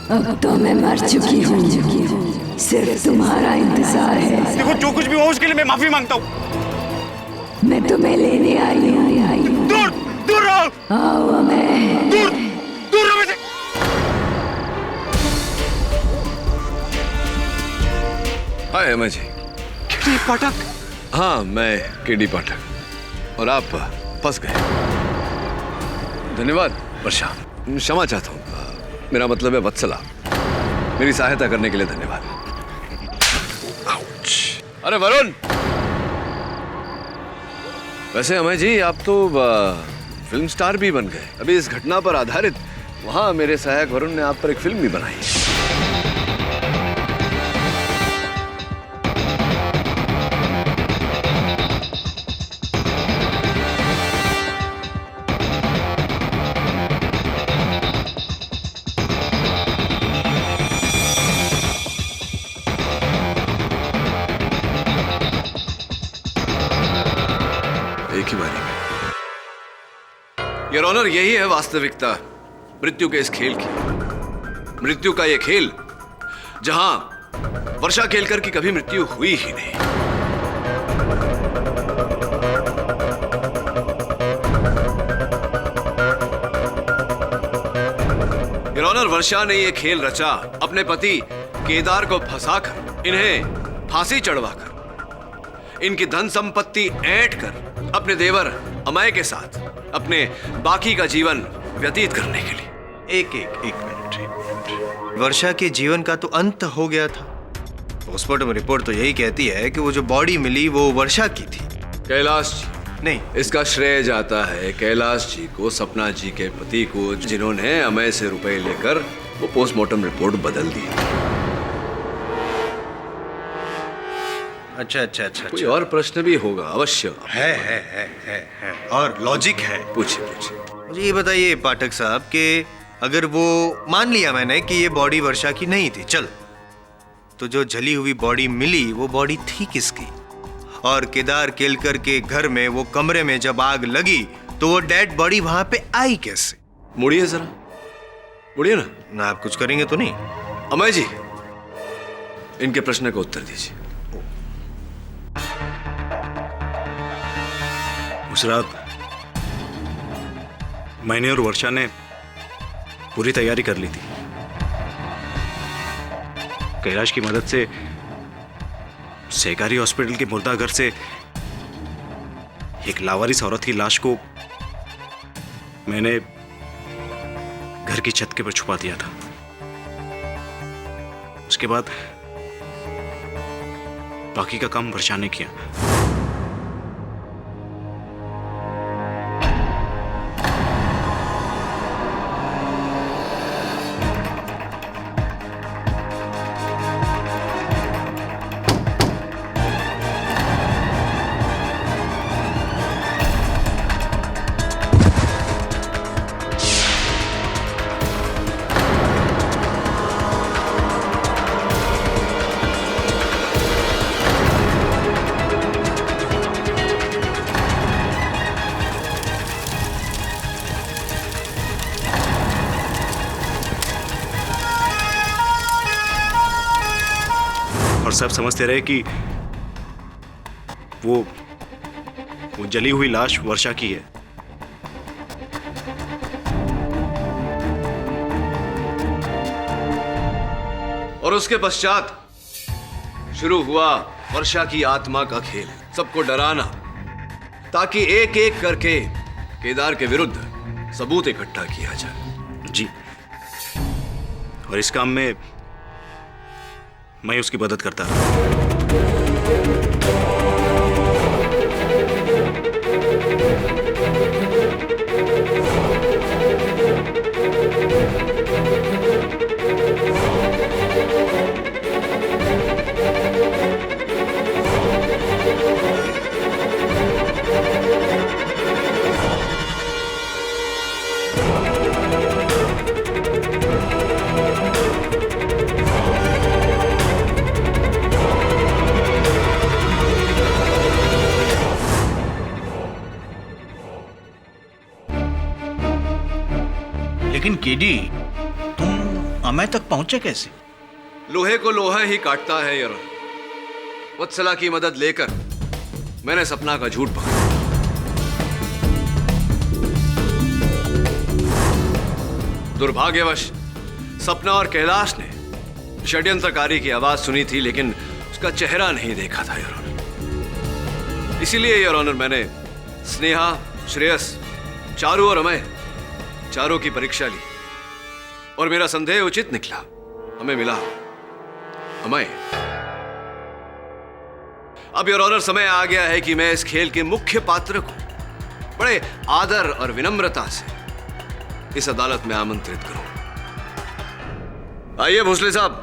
अब तो मैं मर चुकी हूँ, सिर्फ तुम्हारा इंतजार है।
देखो, जो कुछ भी हो उसके लिए मैं माफी मांगता हूँ।
मैं तुम्हें लेने आई हूँ।
दूर रहो।
आओ मैं।
दूर रहो मुझसे।
हाय अमय जी।
केडी पाठक?
हाँ, मैं केडी पाठक, और आप फंस गए। धन्यवाद वर्षा, क्षमा चाहता हूँ। मेरा मतलब है वत्सला। मेरी सहायता करने के लिए धन्यवाद। अरे वरुण, वैसे अमय जी आप तो फिल्म स्टार भी बन गए। अभी इस घटना पर आधारित वहां मेरे सहायक वरुण ने आप पर एक फिल्म भी बनाई है। एक ही बारी में। योर ऑनर, यही है वास्तविकता मृत्यु के इस खेल की। मृत्यु का यह खेल जहां वर्षा केलकर की कभी मृत्यु हुई ही नहीं। योर ऑनर, वर्षा ने यह खेल रचा अपने पति केदार को फंसाकर, इन्हें फांसी चढ़वाकर, इनकी धन संपत्ति ऐंठ कर अपने देवर अमय के साथ अपने बाकी का जीवन व्यतीत करने के लिए।
एक मिनट। वर्षा के जीवन का तो अंत हो गया था। पोस्टमार्टम रिपोर्ट तो यही कहती है कि वो जो बॉडी मिली वो वर्षा की थी।
कैलाश जी,
नहीं,
इसका श्रेय जाता है कैलाश जी को, सपना जी के पति को, जिन्होंने अमय से रुपए लेकर वो पोस्टमार्टम रिपोर्ट बदल दी।
अच्छा।
कोई और प्रश्न भी होगा अवश्य।
है और लॉजिक है।
पूछिए।
मुझे ये बताइए पाठक साहब कि अगर वो मान लिया मैंने कि ये बॉडी वर्षा की नहीं थी, चल, तो जो जली हुई बॉडी मिली वो बॉडी थी किसकी? और केदार केलकर के घर में वो कमरे में जब आग लगी तो वो डेड बॉडी वहां पे आई कैसे?
मुड़िए जरा, मुड़िए
ना आप कुछ करेंगे तो नहीं?
अमय जी, इनके प्रश्न का उत्तर दीजिए।
मुशरफ, मैंने और वर्षा ने पूरी तैयारी कर ली थी। कैलाश की मदद से सहकारी हॉस्पिटल के मुर्दा घर से एक लावारिस औरत की लाश को मैंने घर की छत के पर छुपा दिया था। उसके बाद बाकी का काम वर्षा ने किया। और सब समझते रहे कि वो जली हुई लाश वर्षा की है।
और उसके पश्चात शुरू हुआ वर्षा की आत्मा का खेल, सबको डराना, ताकि एक एक करके केदार के विरुद्ध सबूत इकट्ठा किया जाए।
जी, और इस काम में मैं उसकी मदद करता रहा।
लेकिन केडी, तुम अमय तक पहुंचे कैसे?
लोहे को लोहा ही काटता है यार। वत्सला की मदद लेकर मैंने सपना का झूठ पकड़ा। दुर्भाग्यवश सपना और कैलाश ने षड्यंत्रकारी की आवाज सुनी थी, लेकिन उसका चेहरा नहीं देखा था योर ऑनर। इसीलिए योर ऑनर, मैंने स्नेहा, श्रेयस, चारू और अमय चारों की परीक्षा ली और मेरा संदेह उचित निकला। हमें मिला अमय। अब योर ऑनर, समय आ गया है कि मैं इस खेल के मुख्य पात्र को बड़े आदर और विनम्रता से इस अदालत में आमंत्रित करूं। आइए भोसले साहब।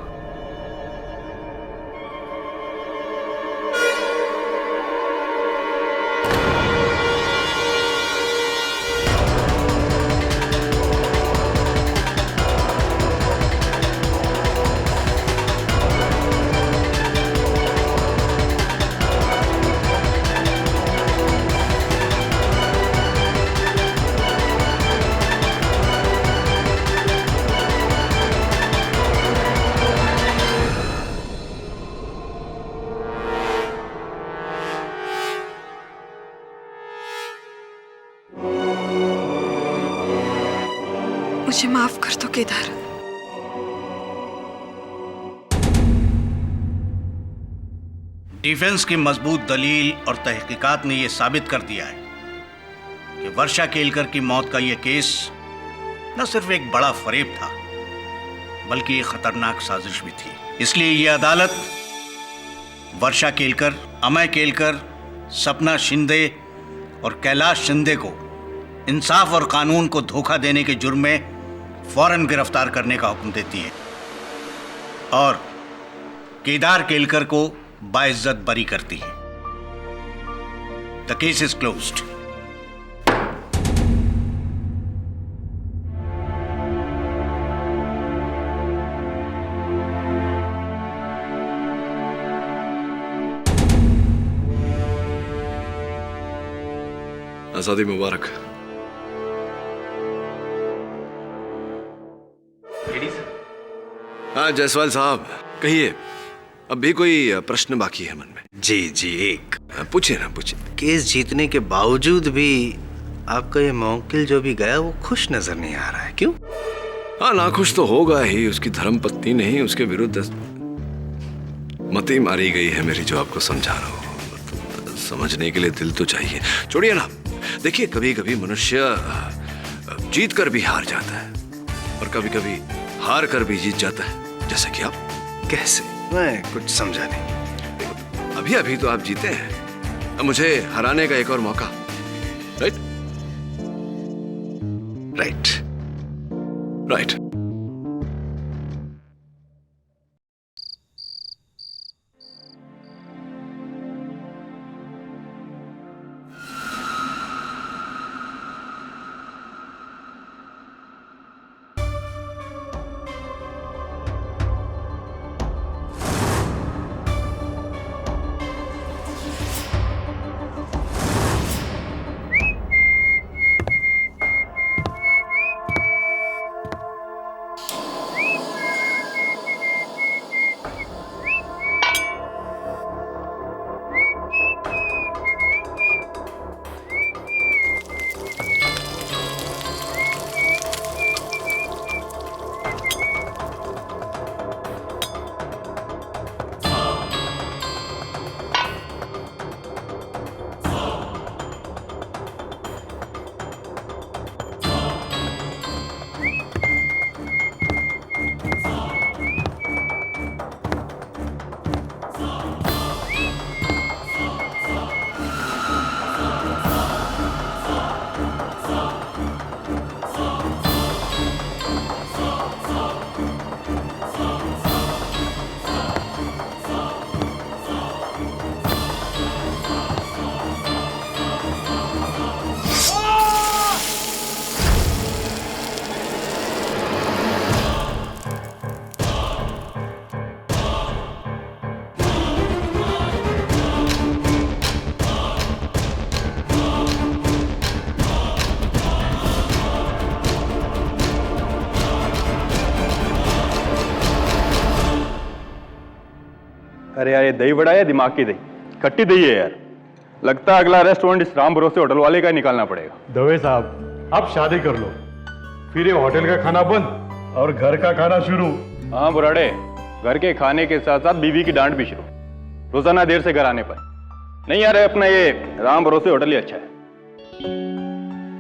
मुझे माफ कर दो केदार।
डिफेंस की मजबूत दलील और तहकीकात ने यह साबित कर दिया है कि वर्षा केलकर की मौत का यह केस न सिर्फ एक बड़ा फरेब था, बल्कि एक खतरनाक साजिश भी थी। इसलिए यह अदालत वर्षा केलकर, अमय केलकर, सपना शिंदे और कैलाश शिंदे को इंसाफ और कानून को धोखा देने के जुर्म में फौरन गिरफ्तार करने का हुक्म देती है और केदार केलकर को बाइज्जत बरी करती है। The case is closed.
आजादी मुबारक। हाँ जायसवाल साहब, कहिए, अब भी कोई प्रश्न बाकी है मन में?
जी जी, एक
पूछिए ना, पूछिए।
केस जीतने के बावजूद भी आपका ये मौकिल जो भी गया वो खुश नजर नहीं आ रहा है, क्यों?
हाँ, नाखुश तो होगा ही। उसकी धर्मपत्नी ने ही उसके विरुद्ध मती मारी गई है मेरी, जो आपको समझा रहा हूँ। समझने के लिए दिल तो चाहिए। छोड़िए ना, देखिए, कभी कभी मनुष्य जीत कर भी हार जाता है और कभी कभी हार कर भी जीत जाता है, जैसे कि आप।
कैसे? मैं कुछ समझा नहीं।
अभी अभी तो आप जीते हैं, अब मुझे हराने का एक और मौका। Right
right
right.
अरे यार, ये दही बड़ा है दिमाग की दही, खट्टी दही है यार। लगता है अगला रेस्टोरेंट इस राम भरोसे होटल वाले का ही निकालना पड़ेगा।
दवे साहब, आप शादी कर लो, फिर ये होटल का खाना बंद और घर का खाना शुरू।
हाँ बुराड़े, घर के खाने के साथ साथ बीवी की डांट भी शुरू, रोजाना देर से घर आने पर। नहीं यार, अपना ये राम भरोसे होटल ही अच्छा है।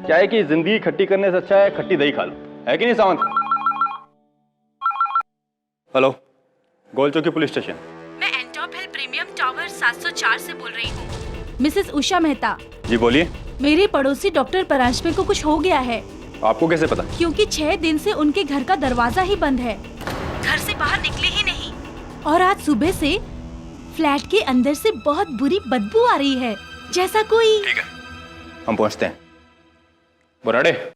क्या है कि जिंदगी खट्टी करने से अच्छा है खट्टी दही खा लो, है कि नहीं सावंत? हेलो, गोल चौकी पुलिस स्टेशन।
मैं एंटॉप हिल प्रीमियम टावर 704 से बोल रही हूँ। मिसेस उषा मेहता।
जी बोलिए।
मेरे पड़ोसी डॉक्टर परांजपे को कुछ हो गया है।
आपको कैसे पता?
क्योंकि 6 दिन से उनके घर का दरवाजा ही बंद है, घर से बाहर निकले ही नहीं, और आज सुबह से फ्लैट के अंदर से बहुत बुरी बदबू आ रही है, जैसा कोई।
ठीक है, हम पहुँचते हैं। बुराड़े,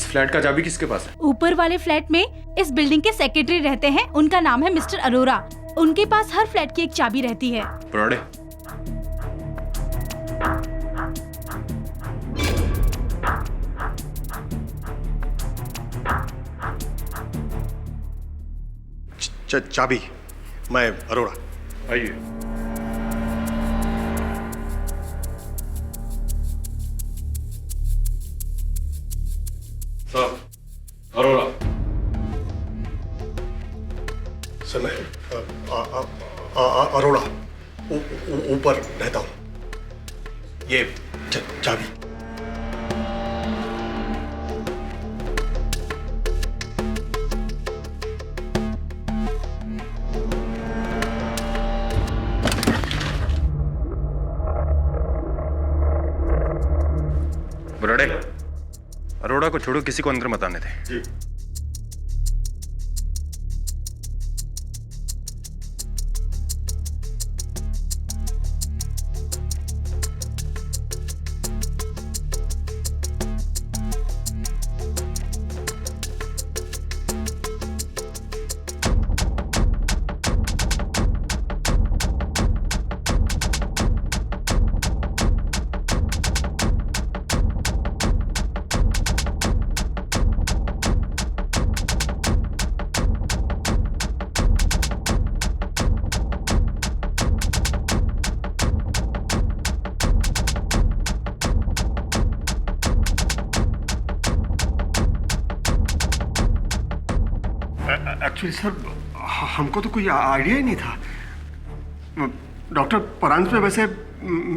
फ्लैट का चाबी किसके पास है?
ऊपर वाले फ्लैट में इस बिल्डिंग के सेक्रेटरी रहते हैं, उनका नाम है मिस्टर अरोरा। उनके पास हर फ्लैट की एक चाबी रहती है।
बुराड़े,
चाबी। मैं अरोड़ा।
आइए।
साहब, अरोड़ा।
सर मैं अरोड़ा ऊपर रहता हूँ। ये चाबी।
बुराड़े, अरोड़ा को छोड़ो, किसी को अंदर मत आने दे।
जी। एक्चुअली सर, हमको तो कोई आइडिया ही नहीं था। डॉक्टर परांजपे वैसे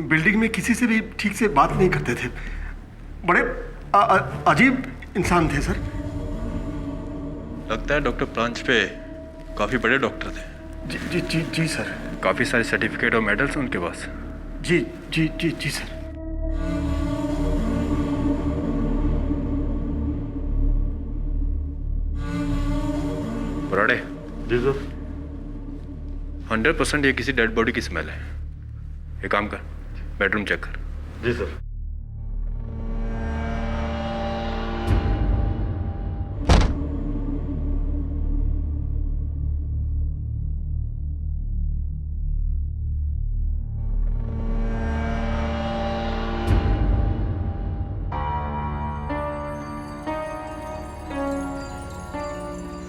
बिल्डिंग में किसी से भी ठीक से बात नहीं करते थे। बड़े अजीब इंसान थे सर।
लगता है डॉक्टर परांजपे काफी बड़े डॉक्टर थे।
जी जी जी जी सर।
काफी सारे सर्टिफिकेट और मेडल्स उनके पास।
जी जी जी जी सर।
बुराड़े।
जी सर।
100% ये किसी डेड बॉडी की स्मेल है। ये काम कर, बेडरूम चेक कर।
जी सर।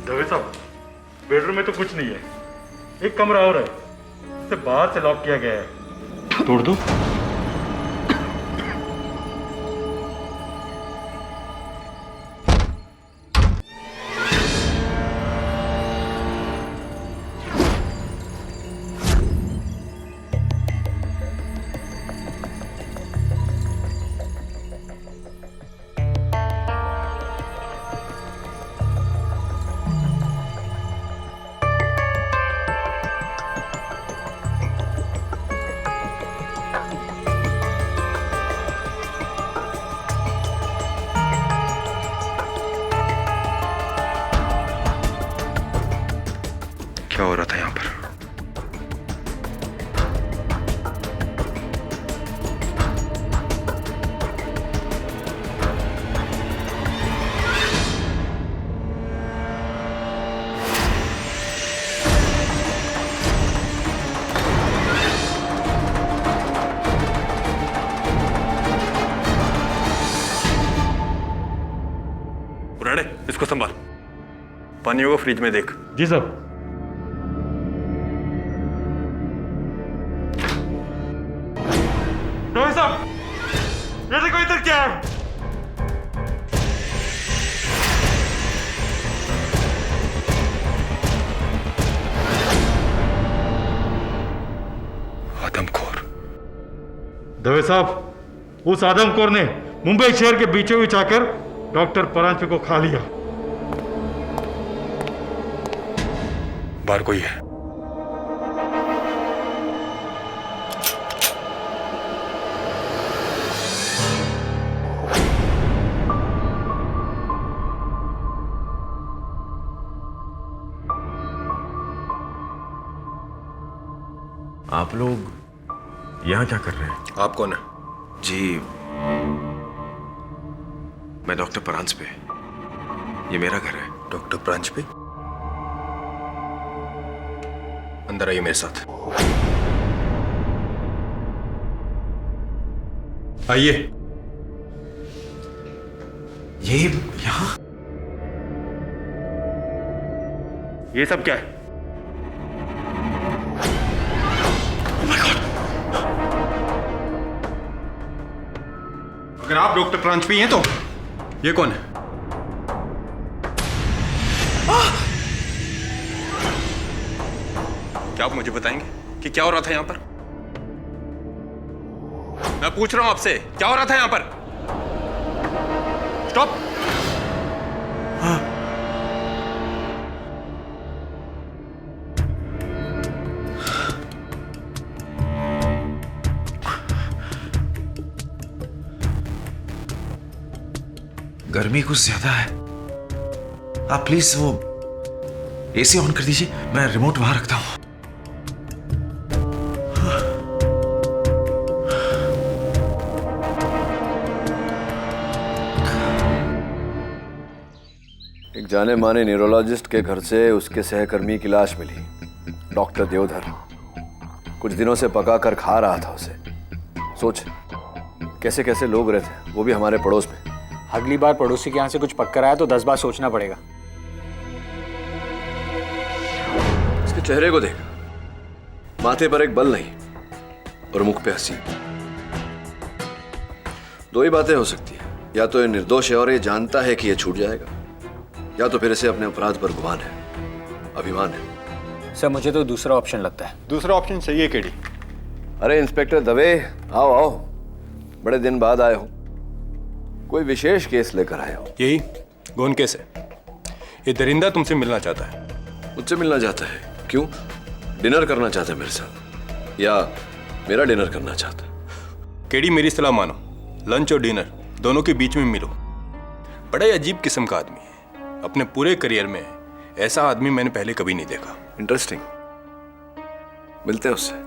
दवे साहब, बेडरूम में तो कुछ नहीं है। एक कमरा और है, इसे बाहर से लॉक किया गया है। तोड़ दो। क्या हो रहा था यहाँ पर? बुराड़े, इसको संभाल। पानी होगा फ्रिज में, देख।
जी सर।
ये देखो इधर क्या है? आदमखोर।
दवे साहब, उस आदमखोर ने मुंबई शहर के बीचों बीच आकर डॉक्टर परांजपे को खा लिया।
बाहर कोई है?
आप लोग यहाँ क्या कर रहे हैं?
आप कौन है?
जी, मैं डॉक्टर परांजपे। ये मेरा घर है।
डॉक्टर परांजपे? अंदर आइए मेरे साथ।
आइए।
ये यहाँ?
ये सब क्या है?
अगर आप डॉक्टर प्रांजपी हैं तो ये कौन है? क्या आप मुझे बताएंगे कि क्या हो रहा था यहां पर? मैं पूछ रहा हूं आपसे, क्या हो रहा था यहां पर? स्टॉप!
गर्मी कुछ ज्यादा है। आप प्लीज वो एसी ऑन कर दीजिए, मैं रिमोट वहां रखता हूं।
एक जाने माने न्यूरोलॉजिस्ट के घर से उसके सहकर्मी की लाश मिली, डॉक्टर देवधर। कुछ दिनों से पका कर खा रहा था उसे। सोच कैसे कैसे लोग रहते, वो भी हमारे पड़ोस में।
अगली बार पड़ोसी के यहाँ से कुछ पककर आया तो 10 बार सोचना पड़ेगा।
उसके चेहरे को देख, माथे पर एक बल नहीं और मुख पे हंसी। दो ही बातें हो सकती है, या तो ये निर्दोष है और ये जानता है कि ये छूट जाएगा, या तो फिर इसे अपने अपराध पर गुमान है, अभिमान है।
सर मुझे तो दूसरा ऑप्शन लगता है।
दूसरा ऑप्शन सही है केडी।
अरे इंस्पेक्टर दवे, आओ आओ, बड़े दिन बाद आए हो। कोई विशेष केस लेकर आए हो?
यही गोन केस है। ये दरिंदा तुमसे मिलना चाहता है।
मुझसे मिलना चाहता है? क्यों? डिनर करना चाहता है मेरे साथ, या मेरा डिनर करना चाहता है?
केडी मेरी सलाह मानो, लंच और डिनर दोनों के बीच में मिलो। बड़ा ही अजीब किस्म का आदमी है। अपने पूरे करियर में ऐसा आदमी मैंने पहले कभी नहीं देखा।
इंटरेस्टिंग, मिलते हैं उससे।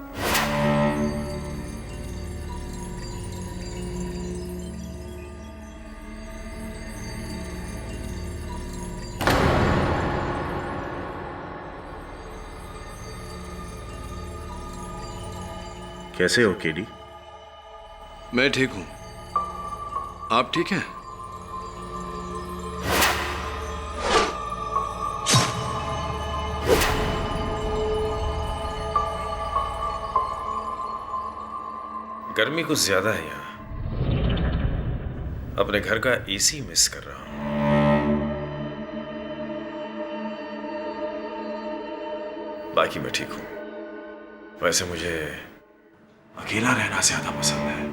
कैसे हो केडी?
मैं ठीक हूं, आप ठीक हैं?
गर्मी कुछ ज्यादा है यहाँ। अपने घर का एसी मिस कर रहा हूं। बाकी मैं ठीक हूं। वैसे मुझे अकेला रहना ज्यादा पसंद है।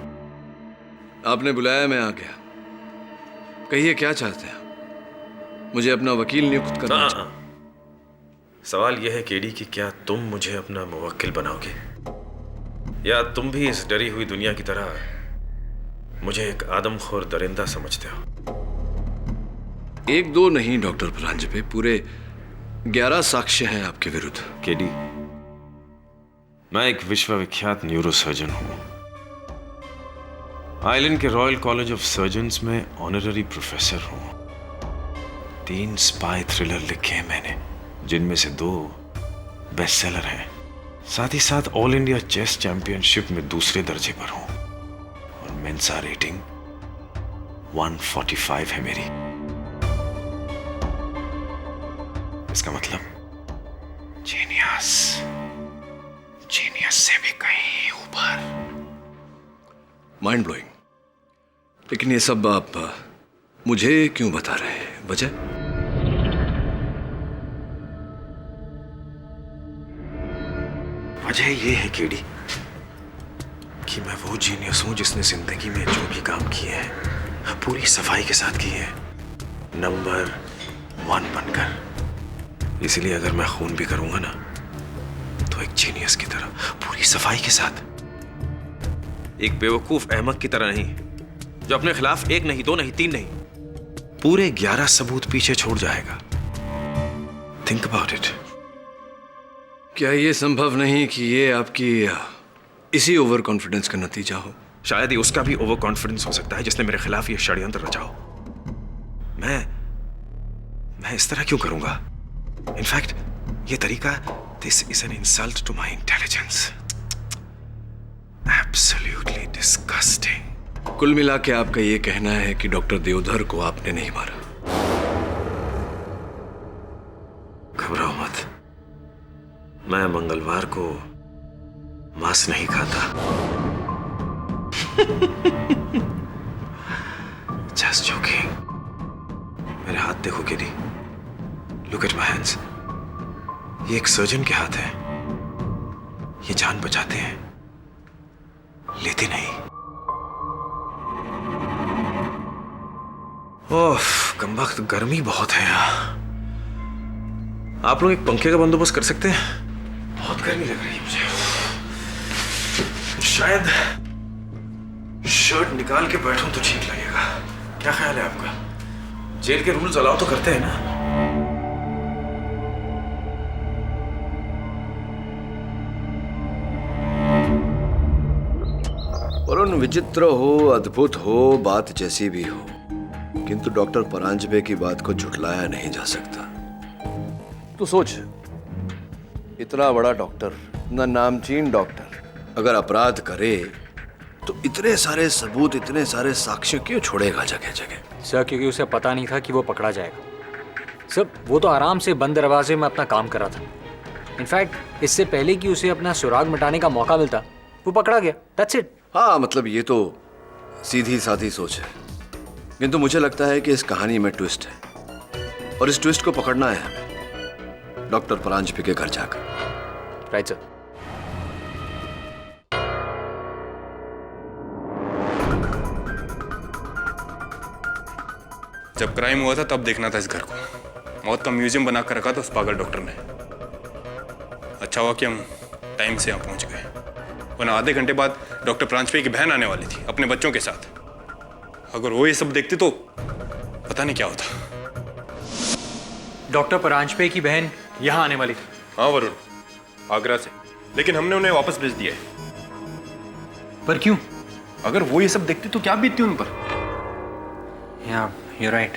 आपने बुलाया, मैं आ गया। कहिए क्या चाहते हैं? मुझे अपना वकील नियुक्त करना चाहिए।
सवाल यह है केडी कि क्या तुम मुझे अपना मुवक्किल बनाओगे, या तुम भी इस डरी हुई दुनिया की तरह मुझे एक आदमखोर दरिंदा समझते हो?
एक दो नहीं डॉक्टर प्रांजपे, पूरे 11 साक्ष्य हैं आपके विरुद्ध।
केडी, मैं एक विश्वविख्यात न्यूरोसर्जन हूं। आइलैंड के रॉयल कॉलेज ऑफ सर्जन्स में ऑनररी प्रोफेसर हूं। 3 स्पाई थ्रिलर लिखे हैं मैंने, जिनमें से 2 बेस्टसेलर हैं। साथ ही साथ ऑल इंडिया चेस चैंपियनशिप में दूसरे दर्जे पर हूं, और मेंसा रेटिंग 145 है मेरी। इसका मतलब जीनियस, जीनियस से भी कहीं ऊपर।
Mind blowing. लेकिन ये सब आप मुझे क्यों बता रहे हैं? वजह?
वजह ये है केडी कि मैं वो जीनियस हूं जिसने जिंदगी में जो भी काम किए हैं पूरी सफाई के साथ किए हैं, नंबर 1 बनकर। इसलिए अगर मैं खून भी करूंगा ना, तो एक जीनियस की तरह, पूरी सफाई के साथ। एक बेवकूफ अहमक की तरह नहीं, जो अपने खिलाफ 1 नहीं, 2 नहीं, 3 नहीं, पूरे 11 सबूत पीछे छोड़ जाएगा। Think about it.
क्या ये संभव नहीं कि ये आपकी इसी ओवर कॉन्फिडेंस का नतीजा हो?
शायद ही उसका भी ओवर कॉन्फिडेंस हो सकता है जिसने मेरे खिलाफ ये षड्यंत्र रचा हो। मैं इस तरह क्यों करूंगा? इनफैक्ट ये तरीका, this is an insult to my intelligence. Absolutely disgusting.
कुल मिला के आपका ये कहना है कि डॉक्टर देवधर को आपने नहीं मारा?
घबराओ मत, मैं मंगलवार को मांस नहीं खाता। Just joking. मेरे हाथ देखो किडी, लुक एट माय हैंड्स। ये एक सर्जन के हाथ है। ये जान बचाते हैं, लेते नहीं। ओह कमबख्त, गर्मी बहुत है यहाँ। आप लोग एक पंखे का बंदोबस्त कर सकते हैं? बहुत गर्मी लग रही है मुझे। शायद शर्ट निकाल के बैठूं तो ठीक लगेगा। क्या ख्याल है आपका? जेल के रूल्स अलाउ तो करते हैं ना?
वरुण, विचित्र हो, अद्भुत हो, बात जैसी भी हो, किंतु डॉक्टर परांजपे की बात को झुठलाया नहीं जा सकता। तू सोच, इतना बड़ा डॉक्टर, इतना नामचीन डॉक्टर, अगर अपराध करे तो इतने सारे सबूत, इतने सारे साक्ष्य क्यों छोड़ेगा जगह जगह?
सर क्योंकि उसे पता नहीं था कि वो पकड़ा जाएगा। सर वो तो आराम से बंद दरवाजे में अपना काम कर रहा था। इनफैक्ट इससे पहले कि उसे अपना सुराग मिटाने का मौका मिलता, वो पकड़ा गया। That's it.
हाँ, मतलब ये तो सीधी साधी सोच है, किंतु मुझे लगता है कि इस कहानी में ट्विस्ट है, और इस ट्विस्ट को पकड़ना है हमें डॉक्टर परांजपे के घर जाकर।
Right sir.
जब क्राइम हुआ था तब देखना था इस घर को। मौत का म्यूजियम बना कर रखा था उस पागल डॉक्टर ने। अच्छा हुआ कि हम टाइम से यहाँ पहुंच गए, वरना आधे घंटे बाद डॉक्टर परांजपे की बहन आने वाली थी अपने बच्चों के साथ। अगर वो ये सब देखते तो पता नहीं क्या होता।
डॉक्टर परांजपे की बहन यहाँ आने वाली थी?
हाँ वरुण, आगरा से, लेकिन हमने उन्हें वापस भेज दिया है।
पर क्यों?
अगर वो ये सब देखते तो क्या बीतती उन पर।
Yeah, you're right.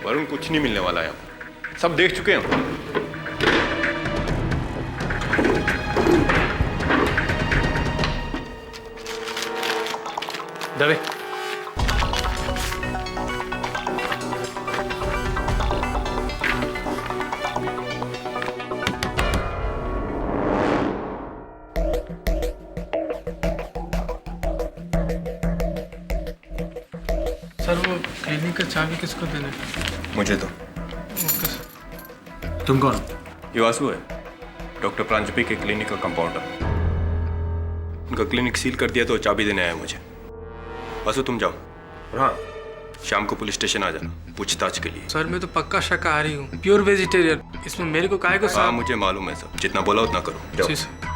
वरुण, कुछ नहीं मिलने वाला है, सब देख चुके हैं हम।
दबे।
सर वो क्लिनिक का चाबी किसको देना है?
मुझे तो।
तुम कौन?
ये वासु है, डॉक्टर परांजपे के क्लिनिक का कंपाउंडर। उनका क्लिनिक सील कर दिया तो चाबी देने आया मुझे। वासु तुम जाओ, हाँ शाम को पुलिस स्टेशन आ जाना पूछताछ के लिए।
सर मैं तो पक्का शाकाहारी हूँ, प्योर वेजिटेरियन। इसमें मेरे को काहे को?
हाँ मुझे मालूम है सब, जितना बोला उतना करो, जाओ।
जी सर।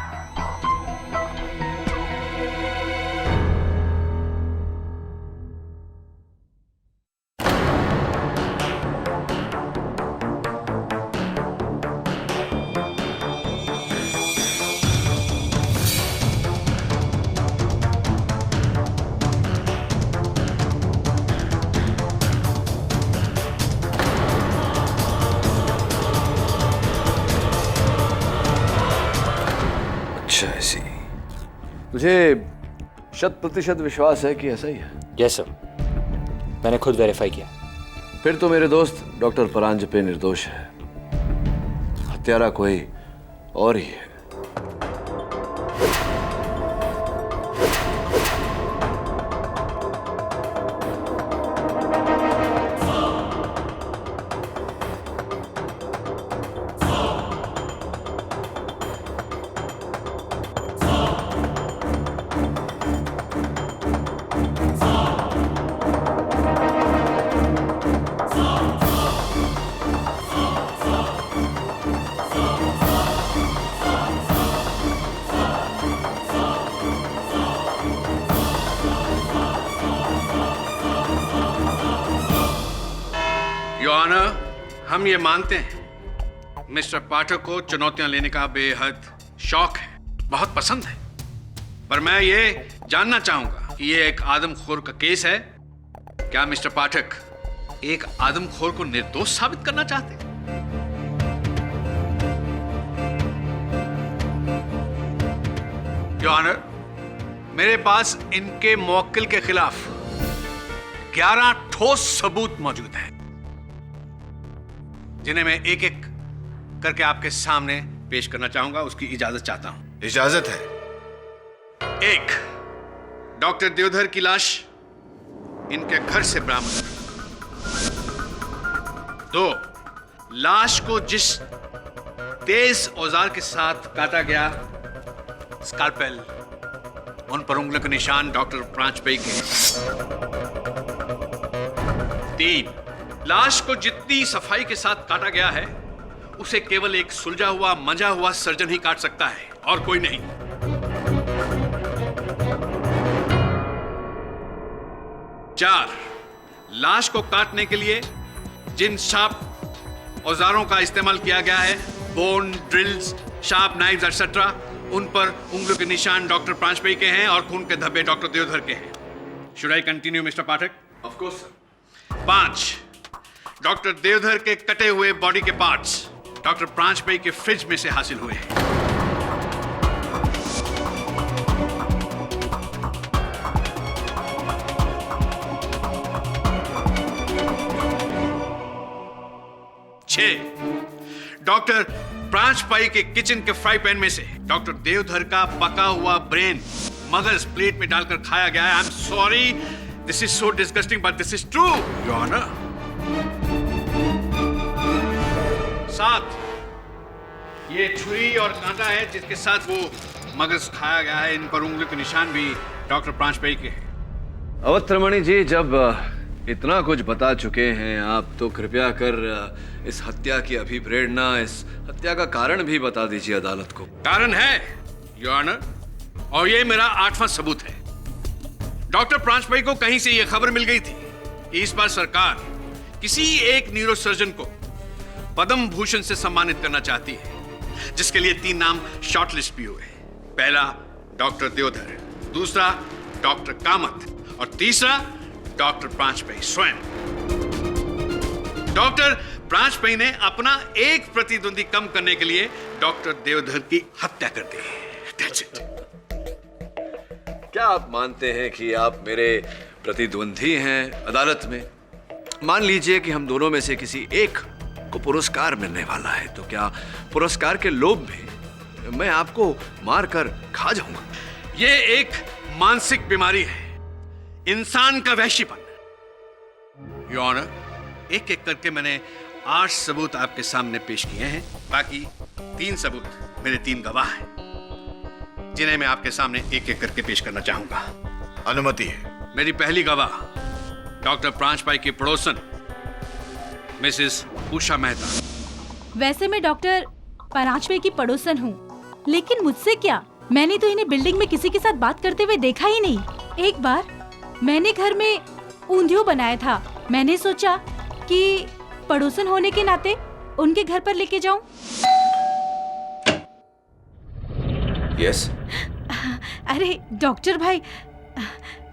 अच्छा ऐसी, तुझे 100% विश्वास है कि ऐसा ही है?
यस सर, मैंने खुद वेरीफाई किया।
फिर तो मेरे दोस्त डॉक्टर परांजपे निर्दोष है, हत्यारा कोई और ही है।
योर ऑनर, हम ये मानते हैं मिस्टर पाठक को चुनौतियां लेने का बेहद शौक है, बहुत पसंद है, पर मैं ये जानना चाहूंगा कि ये एक आदमखोर का केस है। क्या मिस्टर पाठक एक आदमखोर को निर्दोष साबित करना चाहते हैं? योर ऑनर, मेरे पास इनके मौक्किल के खिलाफ 11 ठोस सबूत मौजूद हैं, जिन्हें मैं एक एक करके आपके सामने पेश करना चाहूंगा। उसकी इजाजत चाहता हूं।
इजाजत है।
1, डॉक्टर देवधर की लाश इनके घर से बरामद। 2, लाश को जिस तेज औजार के साथ काटा गया, स्कालपेल, उन पर उंगलियों के निशान डॉक्टर प्रांजपेयी के। 3, लाश को जितनी सफाई के साथ काटा गया है, उसे केवल एक सुलझा हुआ मंजा हुआ सर्जन ही काट सकता है और कोई नहीं। 4, लाश को काटने के लिए जिन शार्प औजारों का इस्तेमाल किया गया है, bone, drills, sharp knives etcetera, उन पर उंगलियों के निशान डॉक्टर प्रांजपेयी के हैं और खून के धब्बे डॉक्टर देवधर के हैं। Should I continue mister Pathak? Of course sir. 5, doctor Deodhar के कटे हुए बॉडी के पार्ट्स डॉक्टर प्रांजपेयी के फ्रिज में से हासिल हुए हैं। 6, डॉक्टर प्रांजपेयी के किचन के फ्राई पैन में से डॉक्टर देवधर का पका हुआ ब्रेन मगज प्लेट में डालकर खाया गया है। I am sorry, this is so disgusting but this is true your honour. 7, ये छुरी और कांटा है जिसके साथ वो मगज खाया गया है। इन पर उंगलियों के निशान भी डॉक्टर प्रांजपेयी के हैं।
अवत्रमणि जी, जब इतना कुछ बता चुके हैं आप, तो कृपया कर इस हत्या की अभिप्रेरणा, इस हत्या का कारण भी बता दीजिए अदालत को।
कारण है योर ऑनर, और ये मेरा 8वां सबूत है। डॉक्टर प्रांजपेयी को कहीं से ये खबर मिल गई थी कि इस बार सरकार किसी एक न्यूरोसर्जन को पद्म भूषण से सम्मानित करना चाहती है, जिसके लिए 3 नाम शॉर्टलिस्ट भी हुए। पहला डॉक्टर देवधर, दूसरा डॉक्टर कामत और तीसरा डॉक्टर प्रांजपेयी स्वयं। डॉक्टर प्रांजपेयी ने अपना एक प्रतिद्वंदी कम करने के लिए डॉक्टर देवधर की हत्या कर दी। That's it.
क्या आप मानते हैं कि आप मेरे प्रतिद्वंदी हैं अदालत में? मान लीजिए कि हम दोनों में से किसी एक को पुरस्कार मिलने वाला है, तो क्या पुरस्कार के लोभ में मैं आपको मारकर खा जाऊंगा?
ये एक मानसिक बीमारी है, इंसान का वहशीपन। योर ऑनर, एक एक करके मैंने 8 सबूत आपके सामने पेश किए हैं। बाकी 3 सबूत मेरे 3 गवाह हैं, जिन्हें मैं आपके सामने एक एक करके पेश करना चाहूंगा।
अनुमति है।
मेरी पहली गवाह डॉक्टर प्रांजपेयी की पड़ोसन मिसेस उषा मेहता।
वैसे मैं डॉक्टर प्रांजपेयी की पड़ोसन हूँ, लेकिन मुझसे क्या, मैंने तो इन्हें बिल्डिंग में किसी के साथ बात करते हुए देखा ही नहीं। एक बार मैंने घर में ऊंधियों बनाया था, मैंने सोचा कि पड़ोसन होने के नाते उनके घर पर लेके जाऊं।
यस।
अरे डॉक्टर भाई,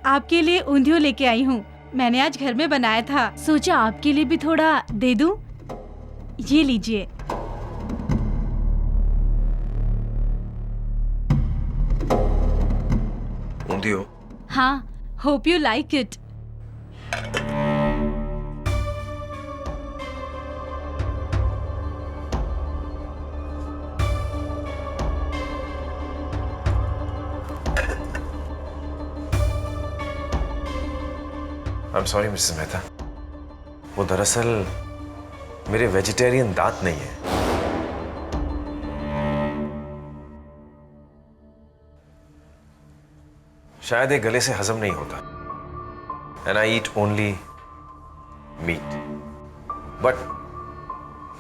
आपके लिए ऊंधियों लेके आई हूँ। मैंने आज घर में बनाया था, सोचा आपके लिए भी थोड़ा दे दूं। ये लीजिए।
ऊंधियों?
हाँ, hope you like it.
I am sorry Mrs Mehta, वो दरअसल मेरे वेजिटेरियन दांत नहीं है। शायद ये गले से हजम नहीं होता। And I eat only meat. But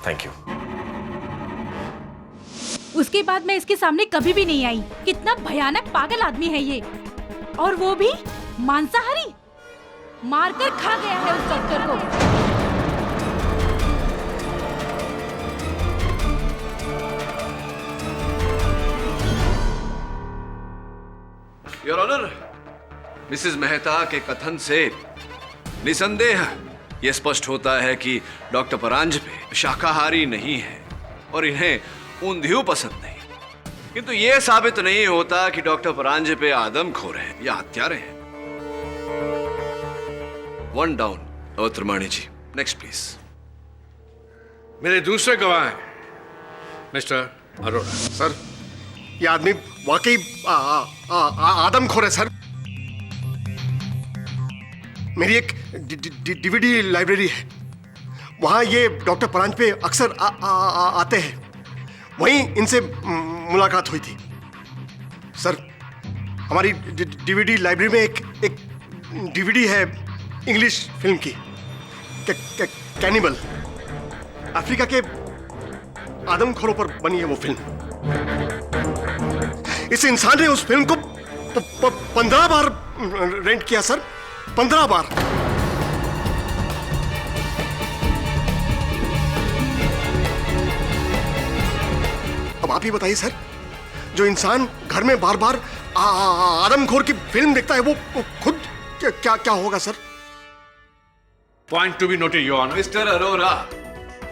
thank you.
उसके बाद मैं इसके सामने कभी भी नहीं आई। कितना भयानक पागल आदमी है ये, और वो भी मांसाहारी। मारकर खा गया है उस डॉक्टर को।
योर ऑनर, मिसेस मेहता के कथन से निसंदेह यह स्पष्ट होता है कि डॉक्टर प्रांजपेयी शाकाहारी नहीं है और इन्हें ऊंधियों पसंद नहीं। किंतु यह साबित नहीं होता कि डॉक्टर परांजपे आदमखोर हैं या हत्यारे हैं। 1 down. Trimani ji, next please.
मेरे दूसरे गवाह हैं मिस्टर अरोड़ा।
सर, ये आदमी वाकई आदमखोर है सर। मेरी एक डीवीडी लाइब्रेरी है, वहां ये डॉक्टर परांजपे अक्सर आते हैं, वहीं इनसे मुलाकात हुई थी। सर, हमारी डीवीडी लाइब्रेरी में एक डीवीडी है इंग्लिश फिल्म की, कैनिबल। अफ्रीका के आदमखोरों पर बनी है वो फिल्म। इस इंसान ने उस फिल्म को 15 बार रेंट किया सर, 15 बार। अब आप ही बताइए सर, जो इंसान घर में बार बार आदमखोर की फिल्म देखता है वो खुद क्या होगा sir?
Point to be noted your honour.
Mister Arora,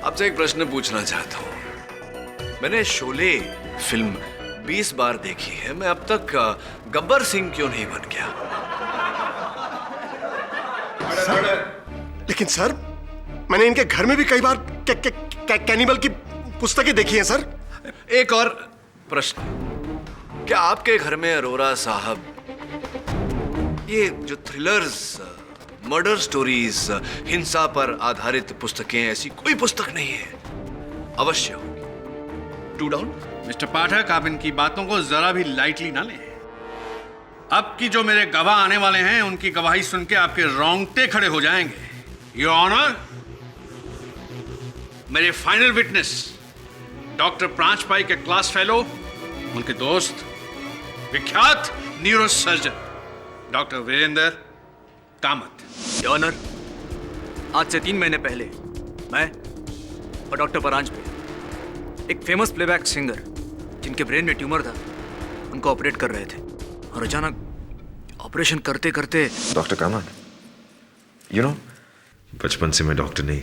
आपसे एक प्रश्न पूछना चाहता हूं। मैंने शोले फिल्म 20 बार देखी है, मैं अब तक गब्बर सिंह क्यों नहीं बन गया?
लेकिन सर, मैंने इनके घर में भी कई बार कैनिबल की पुस्तकें देखी हैं सर।
एक और प्रश्न, क्या आपके घर में अरोरा साहब ये जो थ्रिलर्स, मर्डर स्टोरीज, हिंसा पर आधारित पुस्तकें, ऐसी कोई पुस्तक नहीं है? अवश्य होगी। 2 डाउन।
मिस्टर पाठक, आप इनकी बातों को जरा भी लाइटली ना लें। अब की जो मेरे गवाह आने वाले हैं, उनकी गवाही सुन के आपके रोंगटे खड़े हो जाएंगे। योर ऑनर, मेरे फाइनल विटनेस डॉक्टर प्रांजपाई के क्लास फेलो, उनके दोस्त, विख्यात neuro surgeon doctor Virendra Kamat.
Your honour, आज से 3 महीने पहले मैं और डॉक्टर परांजपे, एक फेमस प्लेबैक सिंगर जिनके ब्रेन में ट्यूमर था, उनको ऑपरेट कर रहे थे और अचानक ऑपरेशन करते करते।
डॉक्टर कामत, यू नो, बचपन से मैं डॉक्टर नहीं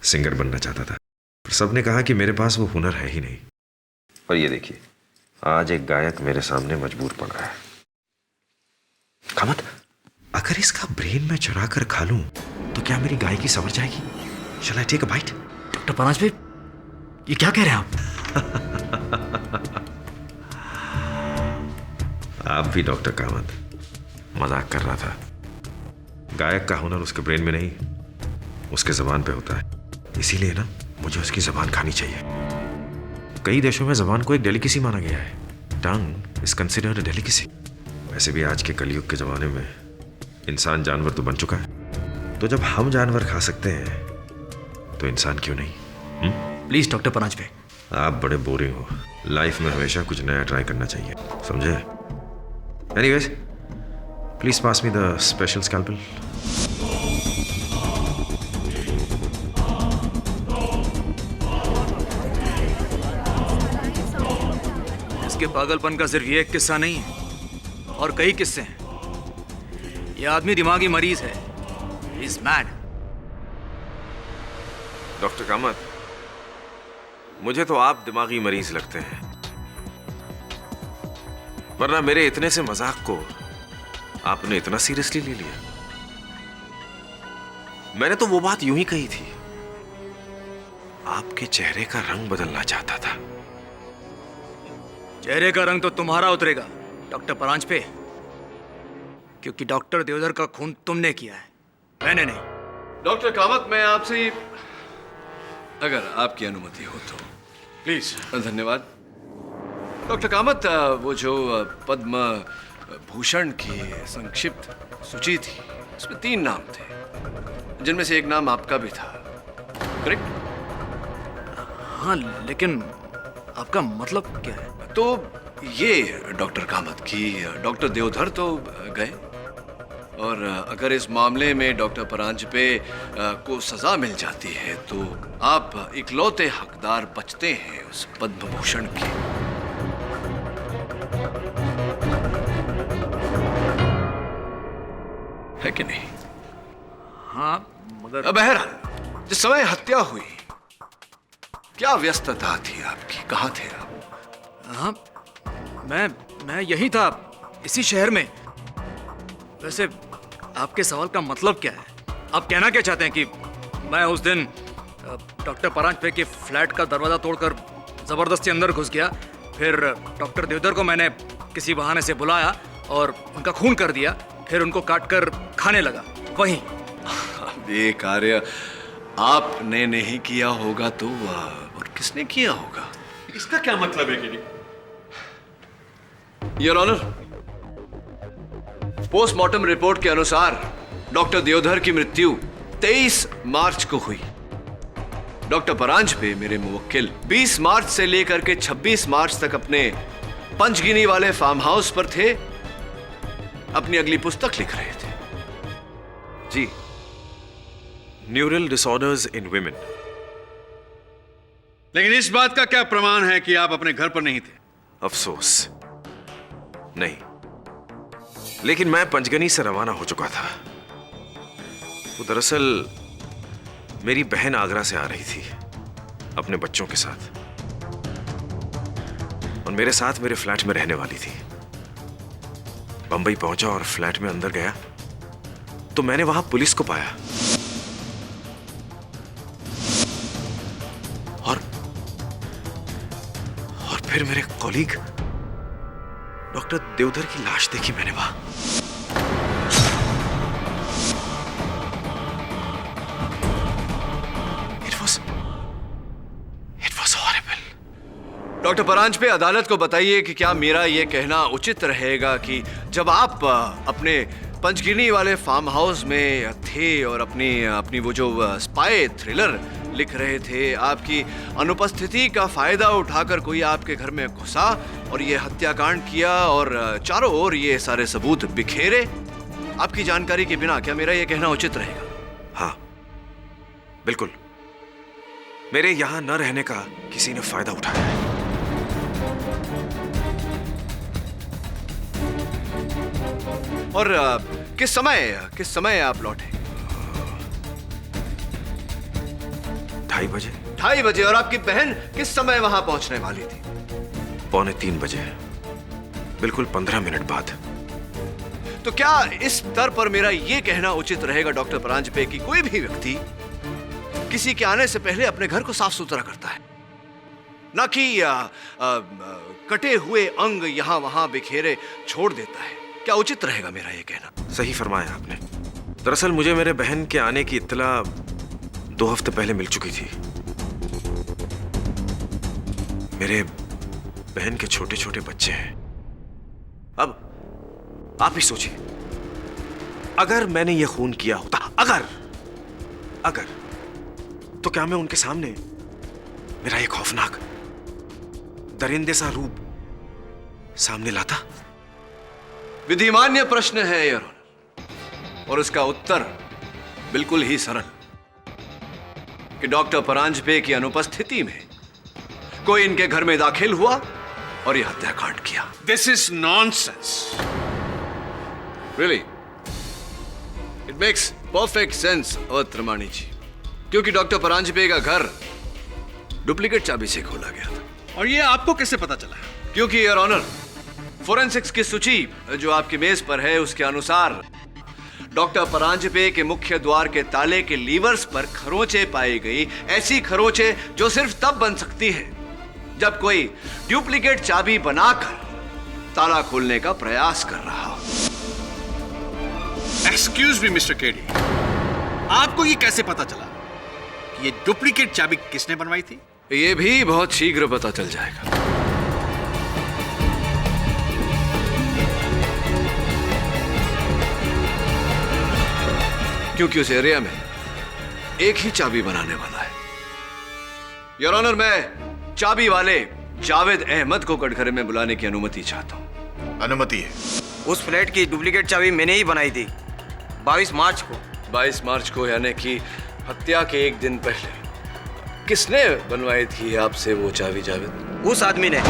सिंगर बनना चाहता था, पर सबने कहा कि मेरे पास वो हुनर है ही नहीं। और ये देखिए, आज एक गायक मेरे सामने मजबूर पड़ा है। कामत, अगर इसका ब्रेन मैं चुरा कर खा लूं तो क्या मेरी गायकी संवर जाएगी? Shall I take a bite?
Doctor Paranjpe, ये क्या कह रहे हैं आप?
आप भी डॉक्टर कामत मजाक कर रहा था। गायक का हुनर उसके ब्रेन में नहीं, उसके जबान पे होता है। इसीलिए ना, मुझे उसकी जबान खानी चाहिए। कई देशों में जबान को एक डेलिकेसी माना गया है। Tongue is considered a delicacy. वैसे भी आज के कलयुग के जमाने में इंसान जानवर तो बन चुका है, तो जब हम जानवर खा सकते हैं तो इंसान क्यों नहीं?
प्लीज डॉक्टर परांजपे,
आप बड़े बोरिंग हो। लाइफ में हमेशा कुछ नया ट्राई करना चाहिए, समझे? Anyways, please pass me the special scalpel.
इसके पागलपन का सिर्फ ये एक किस्सा नहीं है, और कई किस्से हैं। यह आदमी दिमागी मरीज है, इज मैड।
डॉक्टर कामत, मुझे तो आप दिमागी मरीज लगते हैं, वरना मेरे इतने से मजाक को आपने इतना सीरियसली ले लिया। मैंने तो वो बात यूं ही कही थी, आपके चेहरे का रंग बदलना चाहता था।
चेहरे का रंग तो तुम्हारा उतरेगा डॉक्टर परांजपे, क्योंकि डॉक्टर देवधर का खून तुमने किया है, मैंने नहीं।
डॉक्टर कामत, मैं आपसे, अगर आपकी अनुमति हो तो प्लीज। धन्यवाद। डॉक्टर कामत, वो जो पद्म भूषण की संक्षिप्त सूची थी, उसमें 3 नाम थे, जिनमें से एक नाम आपका भी था, करेक्ट?
हाँ, लेकिन आपका मतलब क्या है?
तो ये डॉक्टर कामत की डॉक्टर देवधर तो गए, और अगर इस मामले में डॉक्टर परांजपे को सजा मिल जाती है तो आप इकलौते हकदार बचते हैं उस पद्म भूषण की। है कि नहीं?
हाँ, मगर
बहरहाल, जिस समय हत्या हुई, क्या व्यस्तता थी आपकी? कहाँ थे आप?
हाँ, मैं यही था, इसी शहर में। वैसे आपके सवाल का मतलब क्या है? आप कहना क्या चाहते हैं कि मैं उस दिन डॉक्टर परांजपे के फ्लैट का दरवाजा तोड़कर जबरदस्ती अंदर घुस गया, फिर डॉक्टर देवधर को मैंने किसी बहाने से बुलाया और उनका खून कर दिया, फिर उनको काटकर खाने लगा, वहीं?
ये कार्य आपने नहीं किया होगा तो और किसने किया होगा?
इसका क्या मतलब है गिरी?
योर ऑनर, पोस्टमार्टम रिपोर्ट के अनुसार डॉक्टर देवधर की मृत्यु 23 मार्च को हुई। डॉक्टर परांजपे मेरे मुवक्किल 20 मार्च से लेकर के 26 मार्च तक अपने पंचगिनी वाले फार्म हाउस पर थे, अपनी अगली पुस्तक लिख रहे थे। जी।
Neural disorders in women.
लेकिन इस बात का क्या प्रमाण है कि आप अपने घर पर नहीं थे?
अफसोस नहीं, लेकिन मैं पंचगनी से रवाना हो चुका था। वो दरअसल मेरी बहन आगरा से आ रही थी अपने बच्चों के साथ, और मेरे साथ मेरे फ्लैट में रहने वाली थी। बंबई पहुंचा और फ्लैट में अंदर गया तो मैंने वहां पुलिस को पाया और फिर मेरे कॉलीग डॉक्टर देवधर की लाश देखी मैंने वहां।
डॉक्टर परांजपे, अदालत को बताइए कि क्या मेरा यह कहना उचित रहेगा कि जब आप अपने पंचगिनी वाले फार्म हाउस में थे और अपनी वो जो स्पाई थ्रिलर लिख रहे थे, आपकी अनुपस्थिति का फायदा उठाकर कोई आपके घर में घुसा और ये हत्याकांड किया और चारों ओर ये सारे सबूत बिखेरे आपकी जानकारी के बिना? क्या मेरा यह कहना उचित रहेगा?
हाँ, बिल्कुल। मेरे यहां न रहने का किसी ने फायदा उठाया है।
और किस समय आप लौटे?
2:30 बजे।
2:30 बजे। और आपकी बहन किस समय वहां पहुंचने वाली थी?
2:45 बजे, बिल्कुल 15 मिनट बाद।
तो क्या इस स्तर पर मेरा यह कहना उचित रहेगा डॉक्टर परांजपे कि कोई भी व्यक्ति किसी के आने से पहले अपने घर को साफ सुथरा करता है, ना कि कटे हुए अंग यहां वहां बिखेरे छोड़ देता है? क्या उचित रहेगा मेरा यह कहना?
सही फरमाया आपने। दरअसल मुझे मेरे बहन के आने की इत्तला 2 हफ्ते पहले मिल चुकी थी। मेरे बहन के छोटे छोटे बच्चे हैं। अब आप ही सोचिए, अगर मैंने यह खून किया होता, अगर तो क्या मैं उनके सामने मेरा एक खौफनाक दरिंदे सा रूप सामने लाता?
विधिमान्य प्रश्न है योर ऑनर, और उसका उत्तर बिल्कुल ही सरल कि डॉक्टर परांजपे की अनुपस्थिति में कोई इनके घर में दाखिल हुआ और यह हत्याकांड किया।
This is nonsense.
Really, it makes perfect sense Trimani ji, क्योंकि डॉक्टर परांजपे का घर डुप्लीकेट चाबी से खोला गया था।
और ये आपको कैसे पता चला?
क्योंकि योर ऑनर, फोरेंसिक्स की सूची जो आपकी मेज पर है उसके अनुसार डॉक्टर परांजपे के मुख्य द्वार के ताले के लीवर्स पर खरोंचे पाई गई। ऐसी खरोंचे जो सिर्फ तब बन सकती है जब कोई डुप्लीकेट चाबी बनाकर ताला खोलने का प्रयास कर रहा हो।
एक्सक्यूज मी मिस्टर केडी, आपको ये कैसे पता चला कि ये डुप्लीकेट चाबी किसने बनवाई थी?
ये भी बहुत शीघ्र पता चल जाएगा। क्योंकि उस एरिया में एक ही चाबी बनाने वाला है। योर ऑनर, मैं चाबी वाले जावेद अहमद को कटघरे में बुलाने की अनुमति चाहता हूं।
अनुमति है।
उस फ्लैट की डुप्लीकेट चाबी मैंने ही बनाई थी 22 मार्च को।
22 मार्च को, यानी कि हत्या के एक दिन पहले। किसने बनवाई थी आपसे वो चाबी जावेद?
उस आदमी ने।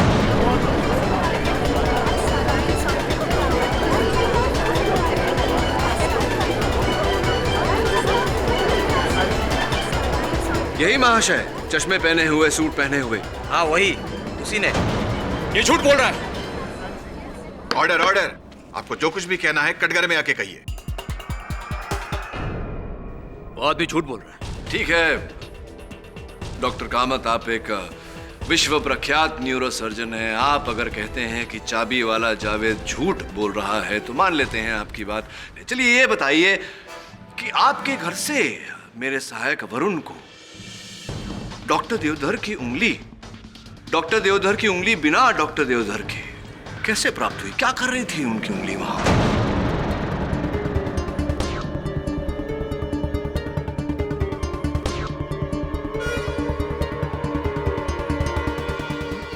यही महाशय, चश्मे पहने हुए, सूट पहने हुए?
हाँ वही, उसी ने।
ये झूठ बोल रहा है।
ऑर्डर ऑर्डर, आपको जो कुछ भी कहना है कटघरे में आके कहिए।
वो आदमी झूठ बोल रहा है। ठीक है डॉक्टर कामत, आप एक विश्व प्रख्यात न्यूरोसर्जन हैं। आप अगर कहते हैं कि चाबी वाला जावेद झूठ बोल रहा है तो मान लेते हैं आपकी बात। चलिए ये बताइए कि आपके घर से मेरे सहायक वरुण को डॉक्टर देवधर की उंगली बिना डॉक्टर देवधर के कैसे प्राप्त हुई? क्या कर रही थी उनकी उंगली वहां?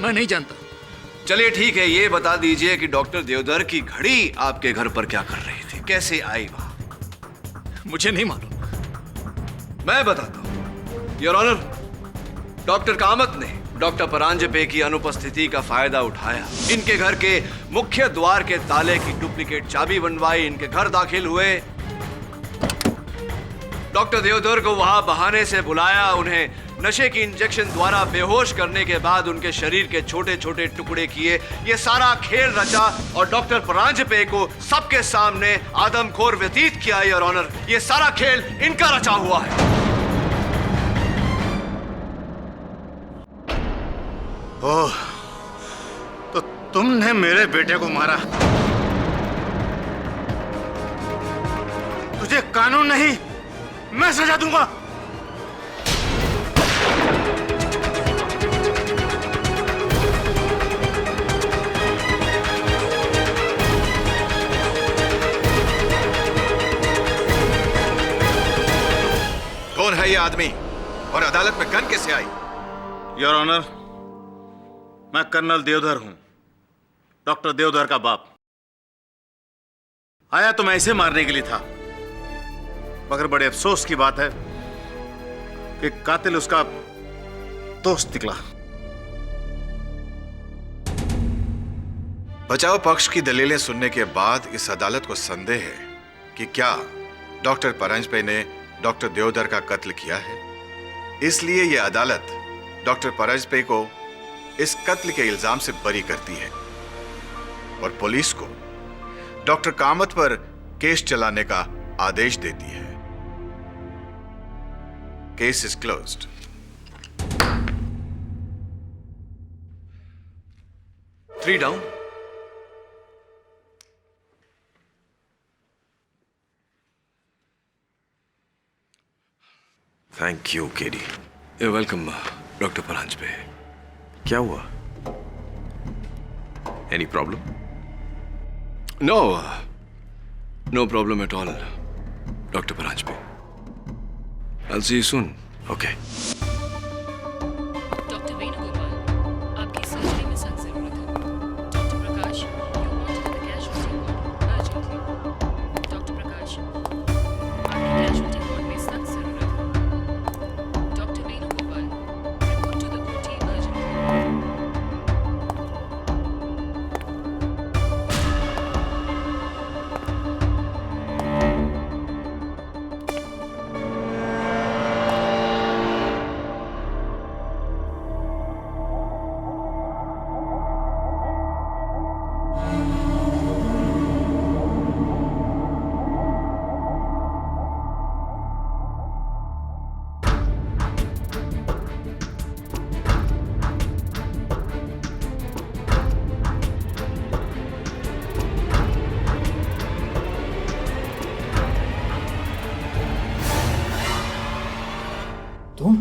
मैं नहीं जानता।
चलिए ठीक है, ये बता दीजिए कि डॉक्टर देवधर की घड़ी आपके घर पर क्या कर रही थी, कैसे आई वहां?
मुझे नहीं मालूम।
मैं बताता हूं योर ऑनर। डॉक्टर कामत ने डॉक्टर परांजपे की अनुपस्थिति का फायदा उठाया, इनके घर के मुख्य द्वार के ताले की डुप्लीकेट चाबी बनवाई, इनके घर दाखिल हुए, डॉक्टर देवधर को वहां बहाने से बुलाया, उन्हें नशे की इंजेक्शन द्वारा बेहोश करने के बाद उनके शरीर के छोटे छोटे टुकड़े किए। ये सारा खेल रचा और डॉक्टर परांजपे को सबके सामने आदमखोर व्यतीत किया। योर ऑनर, ये सारा खेल इनका रचा हुआ है।
ओह, तो तुमने मेरे बेटे को मारा? तुझे कानून नहीं, मैं सजा दूंगा।
कौन है ये आदमी और अदालत में गन कैसे आई?
योर ऑनर, मैं कर्नल देवधर हूं, डॉक्टर देवधर का बाप। आया तो मैं इसे मारने के लिए था, मगर बड़े अफसोस की बात है कि कातिल उसका दोस्त निकला।
बचाव पक्ष की दलीलें सुनने के बाद इस अदालत को संदेह है कि क्या डॉक्टर परांजपे ने डॉक्टर देवधर का कत्ल किया है। इसलिए यह अदालत डॉक्टर परांजपे को इस कत्ल के इल्जाम से बरी करती है और पुलिस को डॉक्टर कामत पर केस चलाने का आदेश देती है। Case is closed.
Three down.
Thank you KD.
You're welcome, doctor Paranjpe.
क्या हुआ? Any problem?
No problem at all, doctor Paranjpe. I'll see you soon.
Okay.
Doctor Venugopal, आपकी सर्जरी में सख्त जरूरत है। Doctor Prakash, you wanted the casualty ward urgently. Doctor Prakash, आपकी casualty ward में सख्त जरूरत है। Doctor Venugopal, report to the OT urgently.
तुम?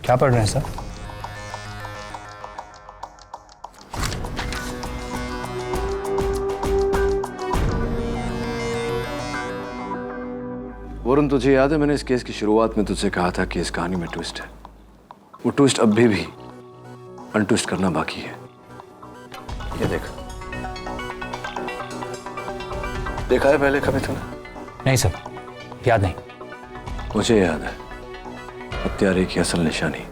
क्या पढ़ रहे हैं सर?
वरुण, तुझे याद है मैंने इस केस की शुरुआत में तुझसे कहा था कि इस कहानी में ट्विस्ट है। वो ट्विस्ट अभी भी अनट्विस्ट करना बाकी है। ये देख, देखा है पहले कभी तूने?
नहीं सर, याद नहीं।
मुझे याद है, हत्यारे की असल निशानी।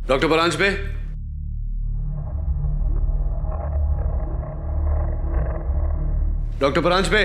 Doctor Paranjpe, doctor Paranjpe,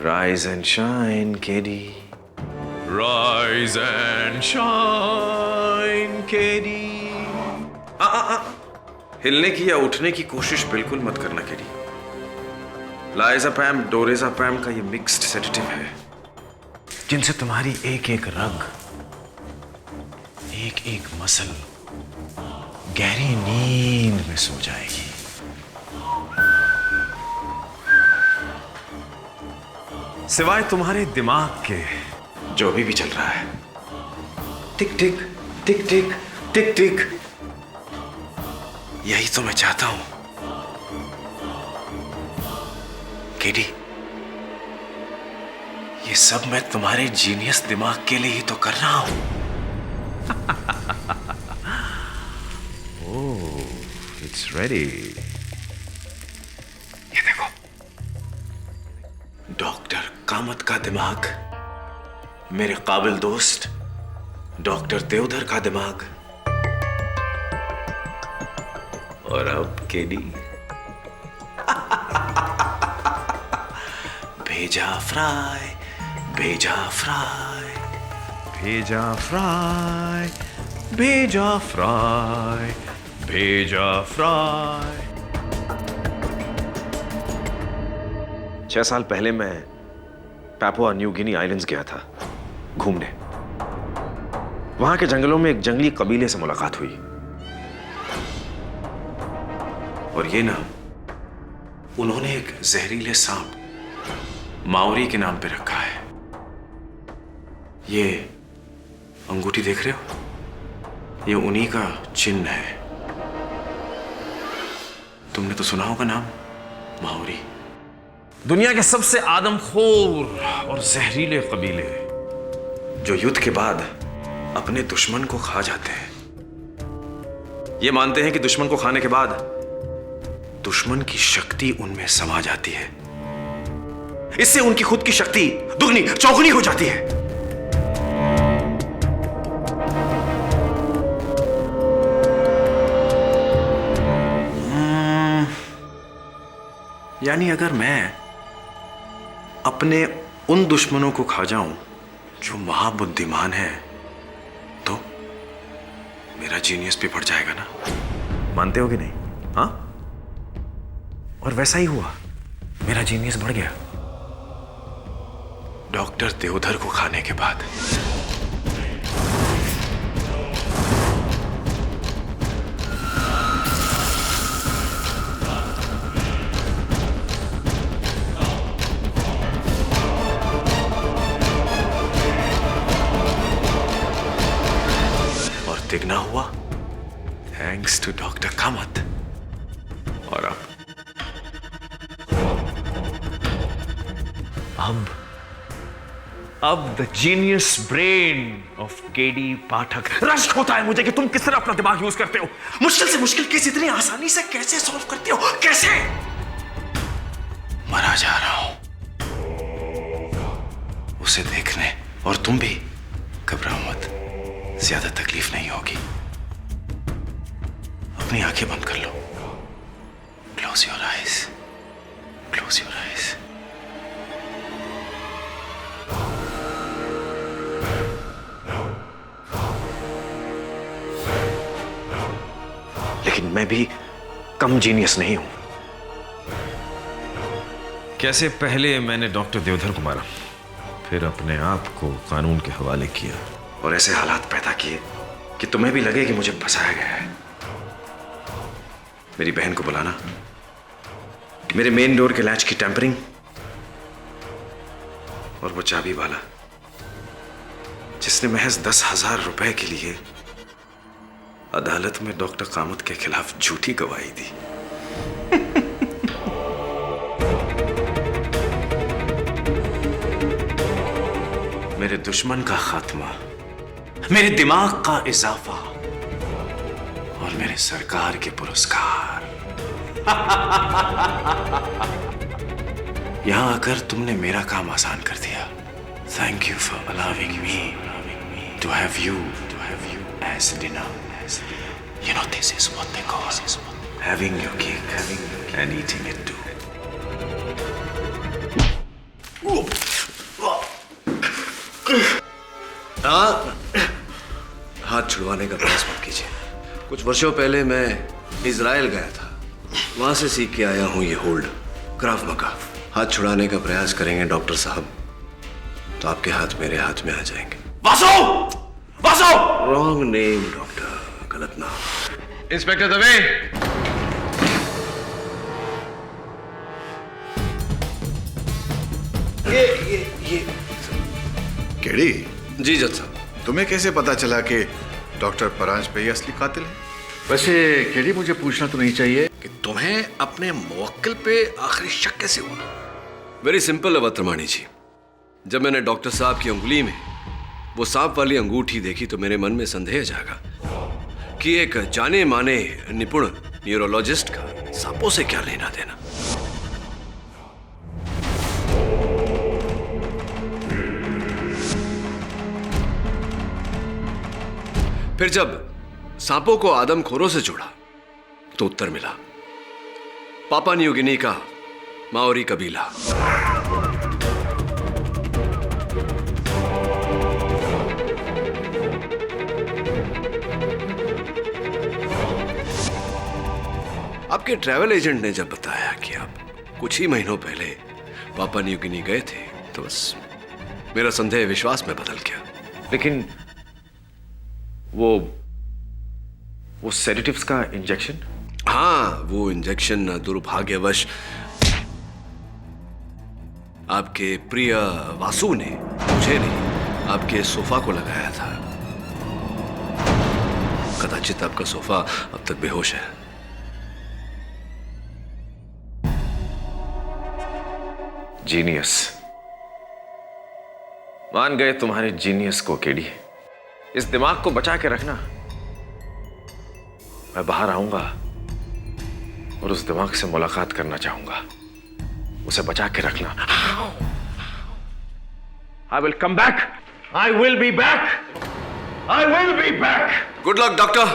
Rise and shine, Katie.
Rise and shine, Katie.
हिलने की या उठने की कोशिश बिल्कुल मत करना, केडी। लाइज़ापैम डोरेज़ापैम का ये मिक्स्ड सेडेटिव है, जिनसे तुम्हारी एक एक रग, एक एक मसल गहरी नींद में सो जाएगी। सिवाय तुम्हारे दिमाग के जो भी चल रहा है, टिक टिक टिक टिक टिक टिक, यही तो मैं चाहता हूं केडी। ये सब मैं तुम्हारे जीनियस दिमाग के लिए ही तो कर रहा हूं।
Oh, it's ready.
ये देखो, डॉक्टर कामत का दिमाग, मेरे काबिल दोस्त डॉक्टर देवधर का दिमाग, और अब केडी भेजा फ्राई, भेजा फ्राई,
भेजा फ्राई, भेजा फ्राई, भेजा फ्राई।
6 साल पहले मैं पापुआ न्यू गिनी आइलैंड्स गया था घूमने। वहां के जंगलों में एक जंगली कबीले से मुलाकात हुई, और ये नाम उन्होंने एक जहरीले सांप माओरी के नाम पे रखा है। ये अंगूठी देख रहे हो, ये उन्हीं का चिन्ह है। तुमने तो सुना होगा नाम माओरी। दुनिया के सबसे आदमखोर और जहरीले कबीले, जो युद्ध के बाद अपने दुश्मन को खा जाते हैं। ये मानते हैं कि दुश्मन को खाने के बाद दुश्मन की शक्ति उनमें समा जाती है, इससे उनकी खुद की शक्ति दुगनी चौगुनी हो जाती है। यानी अगर मैं अपने उन दुश्मनों को खा जाऊं जो महाबुद्धिमान है, तो मेरा जीनियस भी बढ़ जाएगा ना? मानते हो कि नहीं? हाँ? और वैसा ही हुआ, मेरा जीनियस बढ़ गया डॉक्टर देवधर को खाने के बाद। और तिगना हुआ थैंक्स टू डॉक्टर कामत। और अब the genius brain of KD Pathak रश्क होता है मुझे कि तुम किस तरह अपना दिमाग यूज करते हो। मुश्किल से मुश्किल केस इतनी आसानी से कैसे सॉल्व करते हो? कैसे? मरा जा रहा हूं उसे देखने, और तुम भी घबराओ मत, ज्यादा तकलीफ नहीं होगी। अपनी आंखें बंद कर लो। Close your eyes, close your eyes. लेकिन मैं भी कम जीनियस नहीं हूं। कैसे पहले मैंने डॉक्टर देवधर को मारा, फिर अपने आप को कानून के हवाले किया और ऐसे हालात पैदा किए कि तुम्हें भी लगे कि मुझे फंसाया गया है। मेरी बहन को बुलाना, मेरे मेन डोर के लैच की टेम्परिंग, और वो चाबी वाला जिसने महज 10,000 रुपए के लिए अदालत में डॉक्टर कामत के खिलाफ झूठी गवाही दी। मेरे दुश्मन का खात्मा, मेरे दिमाग का इजाफा और मेरे सरकार के पुरस्कार। यहां आकर तुमने मेरा काम आसान कर दिया। Thank you for allowing me to have you as dinner. You know, this is what they call having your cake and eating it too.
हाथ छुड़वाने का प्रयास मत कीजिए। कुछ वर्षों पहले मैं इजराइल गया था, वहां से सीख के आया हूं ये होल्ड, क्राव मगा। हाथ छुड़ाने का प्रयास करेंगे डॉक्टर साहब तो आपके हाथ मेरे हाथ में आ जाएंगे। Vasu! Vasu! Wrong name doctor, गलत नाम।
इंस्पेक्टर दवे,
ये केडी
जी जज साहब,
तुम्हें कैसे पता चला कि डॉक्टर परांज पे ही असली कातिल है?
वैसे केडी मुझे पूछना तो नहीं चाहिए कि तुम्हें अपने मुवक्किल पे आखिरी शक कैसे हुआ? वेरी सिंपल अवत्रमाणी जी, जब मैंने डॉक्टर साहब की उंगली में वो सांप वाली अंगूठी देखी तो मेरे मन में संदेह जागा कि एक जाने माने निपुण न्यूरोलॉजिस्ट का सांपों से क्या लेना देना। फिर जब सांपों को आदमखोरों से जोड़ा तो उत्तर मिला, पापा न्यू गिनी का माओरी कबीला। आपके ट्रैवल एजेंट ने जब बताया कि आप कुछ ही महीनों पहले पापा न्यू गिनी गए थे तो बस मेरा संदेह विश्वास में बदल गया।
लेकिन वो सेडेटिव्स का इंजेक्शन?
हाँ, वो इंजेक्शन दुर्भाग्यवश आपके प्रिय वासु ने, मुझे नहीं, आपके सोफा को लगाया था। कदाचित आपका सोफा अब तक बेहोश है।
जीनियस, मान गए तुम्हारे जीनियस को केडी। इस दिमाग को बचा के रखना, मैं बाहर आऊंगा और उस दिमाग से मुलाकात करना चाहूंगा। उसे बचा के रखना। I will come back. I will be back. I will be back.
Good luck doctor.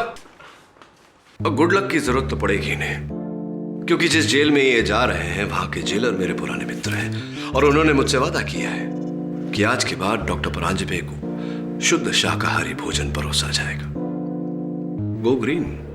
Good luck की जरूरत तो पड़ेगी इन्हें, क्योंकि जिस जेल में ये जा रहे हैं वहां के जेलर मेरे पुराने मित्र हैं और उन्होंने मुझसे वादा किया है कि आज के बाद डॉक्टर परांजपे को शुद्ध शाकाहारी भोजन परोसा जाएगा। Go green.